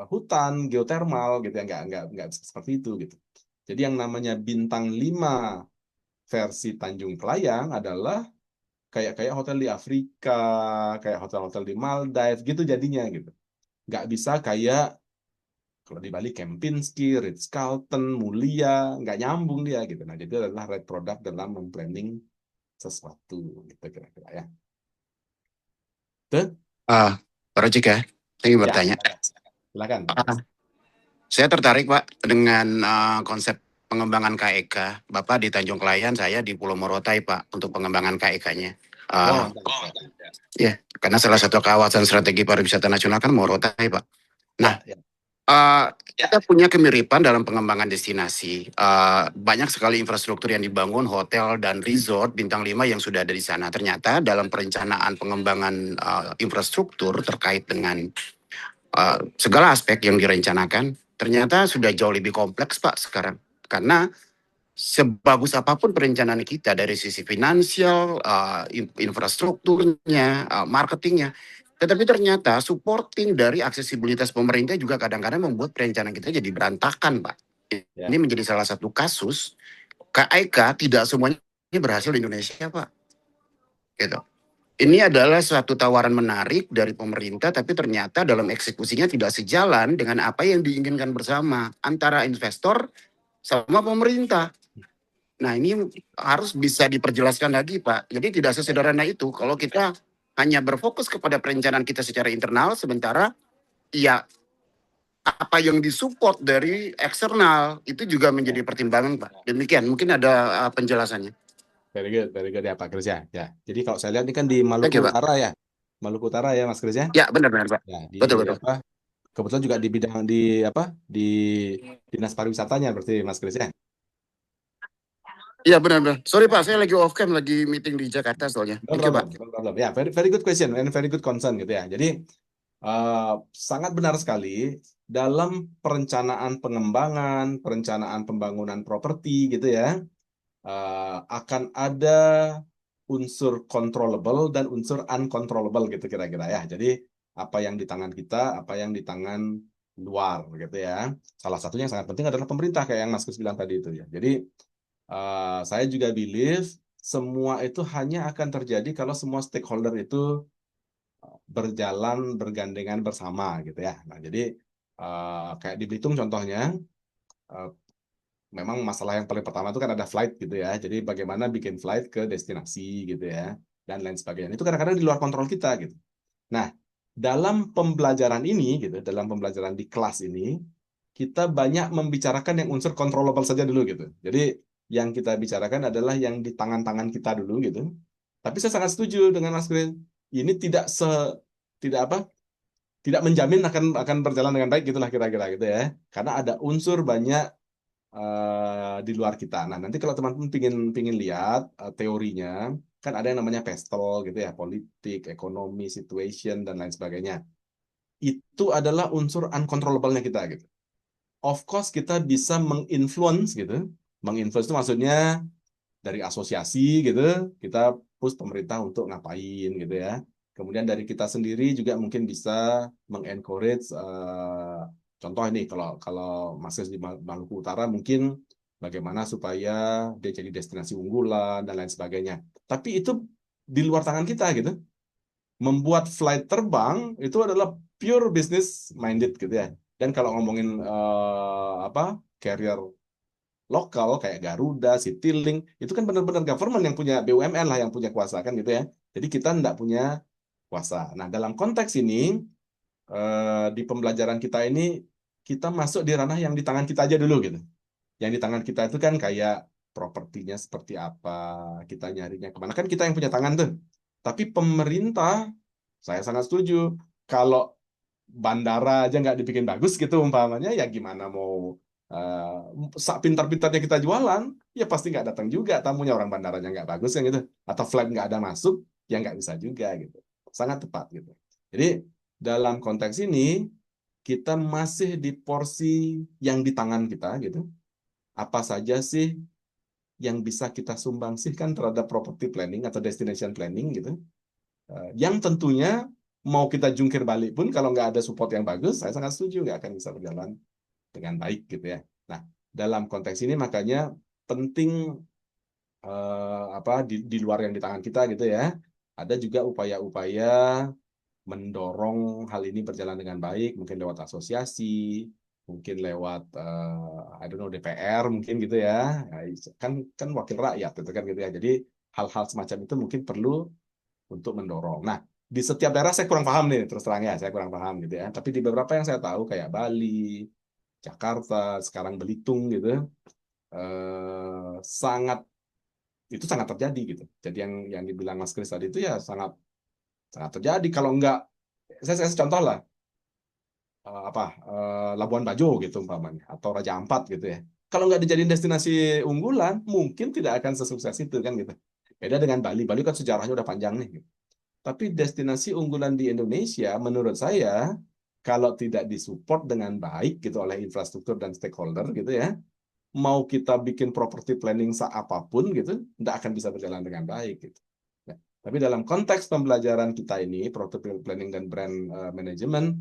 [SPEAKER 1] hutan geotermal gitu ya, nggak seperti itu gitu. Jadi yang namanya bintang 5 versi Tanjung Kelayang adalah kayak hotel di Afrika, kayak hotel-hotel di Maldives gitu jadinya gitu. Nggak bisa kayak kalau di Bali Kempinski, Ritz-Carlton, Mulia, nggak nyambung dia gitu. Nah, jadi adalah right product dalam memplanning sesuatu gitu kira-kira ya. Tuh?
[SPEAKER 4] Pak Rojik ya, saya ingin
[SPEAKER 1] Ya,
[SPEAKER 4] bertanya.
[SPEAKER 1] silakan.
[SPEAKER 4] Saya tertarik Pak dengan konsep pengembangan KEK. Bapak di Tanjung Kelayang, saya di Pulau Morotai Pak untuk pengembangan KEK-nya.
[SPEAKER 1] Oh,
[SPEAKER 4] Ya, karena salah satu kawasan strategi pariwisata nasional kan Morotai Pak. Nah,
[SPEAKER 1] ya.
[SPEAKER 4] kita punya kemiripan dalam pengembangan destinasi. Banyak sekali infrastruktur yang dibangun, hotel dan resort bintang 5 yang sudah ada di sana. Ternyata dalam perencanaan pengembangan infrastruktur terkait dengan segala aspek yang direncanakan, ternyata sudah jauh lebih kompleks Pak sekarang. Karena sebagus apapun perencanaan kita dari sisi finansial, infrastrukturnya, marketingnya, tetapi ternyata supporting dari aksesibilitas pemerintah juga kadang-kadang membuat perencanaan kita jadi berantakan, Pak.
[SPEAKER 1] Ya.
[SPEAKER 4] Ini menjadi salah satu kasus KIK tidak semuanya berhasil di Indonesia, Pak. Gitu. Ini adalah suatu tawaran menarik dari pemerintah, tapi ternyata dalam eksekusinya tidak sejalan dengan apa yang diinginkan bersama antara investor sama pemerintah. Nah, ini harus bisa diperjelaskan lagi, Pak. Jadi tidak sesederhana itu kalau kita hanya berfokus kepada perencanaan kita secara internal, sementara ya apa yang disupport dari eksternal itu juga menjadi pertimbangan, Pak. Demikian, mungkin ada penjelasannya.
[SPEAKER 1] Very good ya Pak Kris ya. Ya, jadi kalau saya lihat ini kan di Maluku
[SPEAKER 4] Thank you, Pak.
[SPEAKER 1] Utara ya, Maluku Utara ya Mas Kris ya.
[SPEAKER 4] Ya, benar Pak.
[SPEAKER 1] Ya, di
[SPEAKER 4] Betul.
[SPEAKER 1] apa? Kebetulan juga di bidang di dinas pariwisatanya berarti Mas Kris ya.
[SPEAKER 4] Iya benar. Sorry Pak, saya lagi off cam, lagi meeting di Jakarta soalnya.
[SPEAKER 1] No
[SPEAKER 4] Thank you,
[SPEAKER 1] problem,
[SPEAKER 4] Pak.
[SPEAKER 1] no problem. Ya, very good question and very good concern gitu ya. Jadi sangat benar sekali dalam perencanaan pengembangan, perencanaan pembangunan properti gitu ya, akan ada unsur controllable dan unsur uncontrollable gitu kira-kira ya. Jadi apa yang di tangan kita, apa yang di tangan luar gitu ya. Salah satunya yang sangat penting adalah pemerintah kayak yang Mas Kus bilang tadi itu ya. Jadi saya juga believe semua itu hanya akan terjadi kalau semua stakeholder itu berjalan bergandengan bersama gitu ya. Nah, jadi kayak di Belitung contohnya, memang masalah yang paling pertama itu kan ada flight gitu ya. Jadi bagaimana bikin flight ke destinasi gitu ya dan lain sebagainya. Itu kadang-kadang di luar kontrol kita gitu. Nah, dalam pembelajaran ini gitu, dalam pembelajaran di kelas ini, kita banyak membicarakan yang unsur controllable saja dulu gitu. Jadi yang kita bicarakan adalah yang di tangan-tangan kita dulu gitu. Tapi saya sangat setuju dengan Mas Green. Ini tidak menjamin akan berjalan dengan baik gitulah kira-kira gitu ya. Karena ada unsur banyak di luar kita. Nah, nanti kalau teman-teman pingin lihat teorinya, kan ada yang namanya PESTEL gitu ya, politik, ekonomi, situation dan lain sebagainya. Itu adalah unsur uncontrollable-nya kita gitu. Of course kita bisa menginfluence gitu. Menginfluence itu maksudnya dari asosiasi gitu, kita push pemerintah untuk ngapain gitu ya. Kemudian dari kita sendiri juga mungkin bisa mengencourage contoh ini kalau Mas di Maluku Utara mungkin bagaimana supaya dia jadi destinasi unggulan dan lain sebagainya. Tapi itu di luar tangan kita gitu. Membuat flight terbang itu adalah pure business minded gitu ya. Dan kalau ngomongin carrier lokal kayak Garuda, Citylink, itu kan benar-benar government yang punya BUMN lah yang punya kuasa kan gitu ya. Jadi kita tidak punya kuasa. Nah, dalam konteks ini di pembelajaran kita ini kita masuk di ranah yang di tangan kita aja dulu gitu. Yang di tangan kita itu kan kayak propertinya seperti apa, kita nyarinya kemana, kan kita yang punya tangan tuh. Tapi pemerintah, saya sangat setuju. Kalau bandara aja nggak dibikin bagus gitu umpamanya, ya gimana mau pintar-pintarnya kita jualan, ya pasti nggak datang juga tamunya, orang bandaranya nggak bagus kan gitu. Atau flight nggak ada masuk, ya nggak bisa juga gitu. Sangat tepat gitu. Jadi dalam konteks ini, kita masih di porsi yang di tangan kita gitu. Apa saja sih yang bisa kita sumbangsihkan terhadap property planning atau destination planning gitu. Yang tentunya mau kita jungkir balik pun kalau nggak ada support yang bagus, saya sangat setuju nggak akan bisa berjalan dengan baik gitu ya. Nah, dalam konteks ini makanya penting di luar yang di tangan kita gitu ya, ada juga upaya-upaya mendorong hal ini berjalan dengan baik, mungkin lewat asosiasi, mungkin lewat I don't know DPR mungkin gitu ya. Kan wakil rakyat itu kan gitu ya. Jadi hal-hal semacam itu mungkin perlu untuk mendorong. Nah, di setiap daerah saya kurang paham nih, terus terang ya, saya kurang paham gitu ya. Tapi di beberapa yang saya tahu kayak Bali, Jakarta, sekarang Belitung gitu, sangat itu sangat terjadi gitu. Jadi yang dibilang Mas Kris tadi itu ya sangat sangat terjadi. Kalau enggak, saya kasih contoh lah, Labuan Bajo gitu umpamanya, atau Raja Ampat gitu ya. Kalau nggak dijadiin destinasi unggulan, mungkin tidak akan sesukses itu kan gitu. Beda dengan Bali. Bali kan sejarahnya udah panjang nih. Gitu. Tapi destinasi unggulan di Indonesia, menurut saya, kalau tidak disupport dengan baik gitu oleh infrastruktur dan stakeholder gitu ya, mau kita bikin property planning seapapun gitu, tidak akan bisa berjalan dengan baik gitu. Nah, tapi dalam konteks pembelajaran kita ini, property planning dan brand management,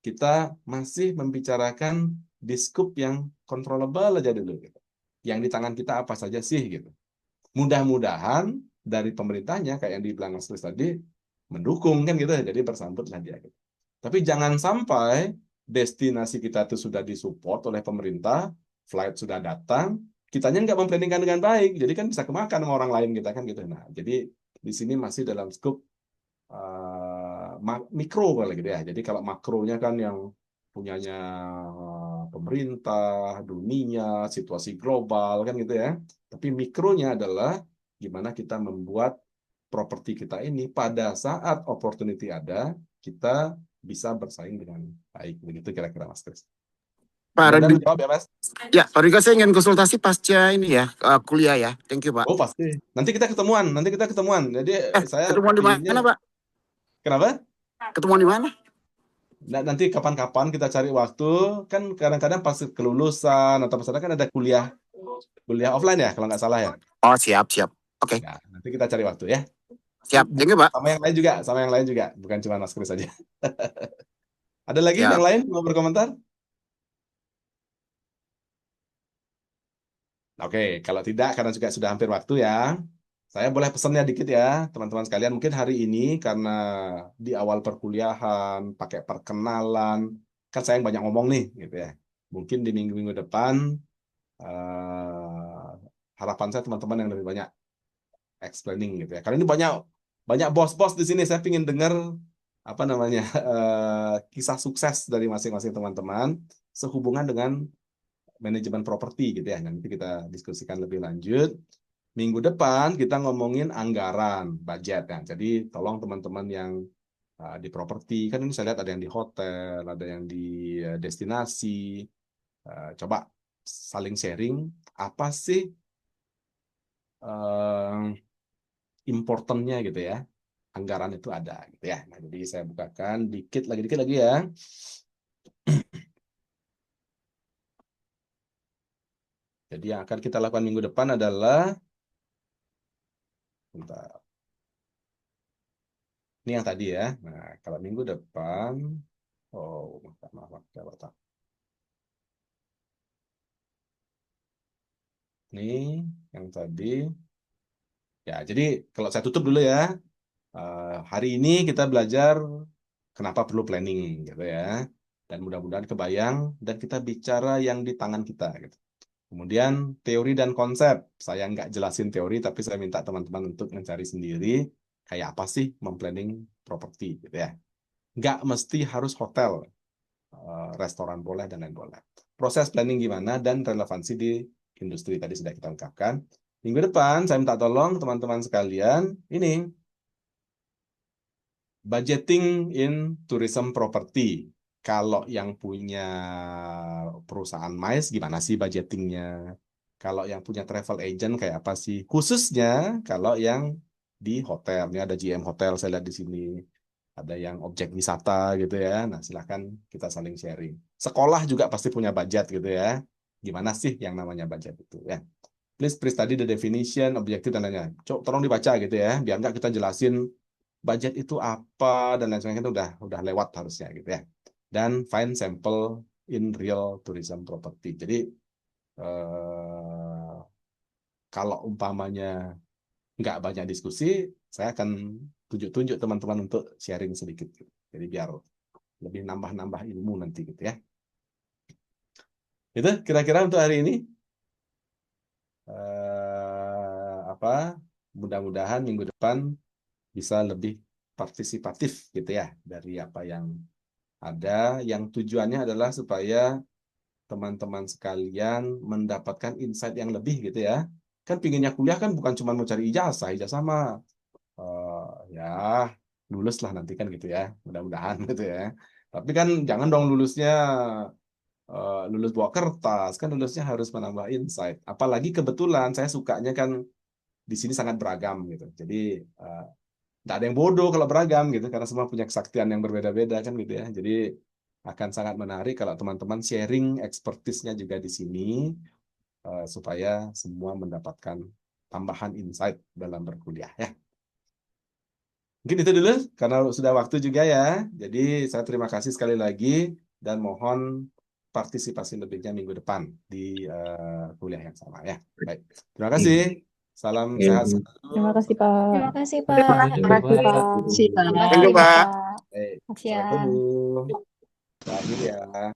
[SPEAKER 1] kita masih membicarakan di scope yang controllable aja dulu gitu. Yang di tangan kita apa saja sih gitu. Mudah-mudahan dari pemerintahnya kayak yang dibilang Mas Kris tadi mendukung kan gitu, jadi bersambutlah dia gitu. Tapi jangan sampai destinasi kita itu sudah disupport oleh pemerintah, flight sudah datang, kitanya nggak memplanningkan dengan baik, jadi kan bisa kemakan sama orang lain kita kan gitu. Nah, jadi di sini masih dalam skop mikro kali gitu ya. Jadi kalau makronya kan yang punyanya pemerintah, dunia, situasi global kan gitu ya. Tapi mikronya adalah gimana kita membuat properti kita ini pada saat opportunity ada, kita bisa bersaing dengan baik. Begitu kira-kira Mas Kris.
[SPEAKER 4] Pak
[SPEAKER 1] Mudah-mudahan
[SPEAKER 4] Redi,
[SPEAKER 1] menjawab ya Mas.
[SPEAKER 4] ya Pak Rika, saya ingin konsultasi pasca ini ya, kuliah ya. Thank you Pak.
[SPEAKER 1] Oh pasti. Nanti kita ketemuan. Jadi saya
[SPEAKER 4] Ketemuan di
[SPEAKER 1] pinginnya.
[SPEAKER 4] mana Pak?
[SPEAKER 1] Kenapa?
[SPEAKER 4] Ketemuan di mana?
[SPEAKER 1] Nah, nanti kapan-kapan kita cari waktu, kan kadang-kadang pas kelulusan atau misalnya kan ada kuliah offline ya, kalau nggak salah ya.
[SPEAKER 4] Oh siap. Oke.
[SPEAKER 1] Nah, nanti kita cari waktu ya.
[SPEAKER 4] Siap. Thank you Pak.
[SPEAKER 1] Sama yang lain juga, bukan cuma Mas Kris saja. Ada lagi
[SPEAKER 4] Siap.
[SPEAKER 1] yang lain mau berkomentar? Oke, kalau tidak karena juga sudah hampir waktu ya. Saya boleh pesannya dikit ya, teman-teman sekalian. Mungkin hari ini karena di awal perkuliahan, pakai perkenalan, kan saya yang banyak ngomong nih, gitu ya. Mungkin di minggu-minggu depan, harapan saya teman-teman yang lebih banyak explaining gitu ya. Karena ini banyak bos-bos di sini. Saya ingin dengar kisah sukses dari masing-masing teman-teman sehubungan dengan manajemen properti gitu ya. Nanti kita diskusikan lebih lanjut. Minggu depan kita ngomongin anggaran, budget kan. Jadi tolong teman-teman yang di properti, kan ini saya lihat ada yang di hotel, ada yang di destinasi. Coba saling sharing apa sih importantnya gitu ya. Anggaran itu ada gitu ya. Nah, jadi saya bukakan dikit lagi ya. Jadi yang akan kita lakukan minggu depan adalah Ini yang tadi ya. Nah, kalau minggu depan, maaf. Ini yang tadi. Ya, jadi kalau saya tutup dulu ya. Hari ini kita belajar kenapa perlu planning gitu ya. Dan mudah-mudahan kebayang dan kita bicara yang di tangan kita gitu. Kemudian teori dan konsep. Saya nggak jelasin teori, tapi saya minta teman-teman untuk mencari sendiri kayak apa sih memplanning properti gitu ya. Nggak mesti harus hotel, restoran boleh dan lain boleh. Proses planning gimana dan relevansi di industri tadi sudah kita ungkapkan. Minggu depan saya minta tolong teman-teman sekalian ini budgeting in tourism property. Kalau yang punya perusahaan MICE gimana sih budgetingnya? Kalau yang punya travel agent kayak apa sih? Khususnya kalau yang di hotel. Ini ada GM Hotel saya lihat di sini. Ada yang objek wisata gitu ya. Nah, silahkan kita saling sharing. Sekolah juga pasti punya budget gitu ya. Gimana sih yang namanya budget itu ya? Please tadi the definition, objektif dan lainnya. Tolong dibaca gitu ya. Biar nggak kita jelasin budget itu apa dan lain sebagainya itu udah lewat harusnya gitu ya. Dan find sample in real tourism property. Jadi kalau umpamanya nggak banyak diskusi, saya akan tunjuk-tunjuk teman-teman untuk sharing sedikit. Gitu. Jadi biar lebih nambah-nambah ilmu nanti gitu ya. Itu kira-kira untuk hari ini. Mudah-mudahan minggu depan bisa lebih partisipatif gitu ya dari apa yang ada, yang tujuannya adalah supaya teman-teman sekalian mendapatkan insight yang lebih gitu ya. Kan pinginnya kuliah kan bukan cuma mau cari ijazah, ijazah mah ya lulus lah nanti kan gitu ya, mudah-mudahan gitu ya. Tapi kan jangan dong lulusnya lulus bawa kertas, kan lulusnya harus menambah insight. Apalagi kebetulan saya sukanya kan di sini sangat beragam gitu. Jadi tidak ada yang bodoh kalau beragam gitu, karena semua punya kesaktian yang berbeda-beda kan gitu ya. Jadi akan sangat menarik kalau teman-teman sharing expertise-nya juga di sini supaya semua mendapatkan tambahan insight dalam berkuliah ya. Mungkin itu dulu karena sudah waktu juga ya. Jadi saya terima kasih sekali lagi dan mohon partisipasi lebihnya minggu depan di kuliah yang sama ya. Baik, terima kasih. Salam sehat selalu.
[SPEAKER 5] Terima kasih, Pak.
[SPEAKER 6] Terima kasih, Pak.
[SPEAKER 3] Terima kasih,
[SPEAKER 5] Terima kasih,
[SPEAKER 3] Pak.
[SPEAKER 5] Pak.
[SPEAKER 6] Terima
[SPEAKER 4] Thank
[SPEAKER 6] kasih,
[SPEAKER 4] you, Pak.
[SPEAKER 6] Pak.
[SPEAKER 1] Baik,
[SPEAKER 6] Siang.
[SPEAKER 1] assalamualaikum. Berakhir ya.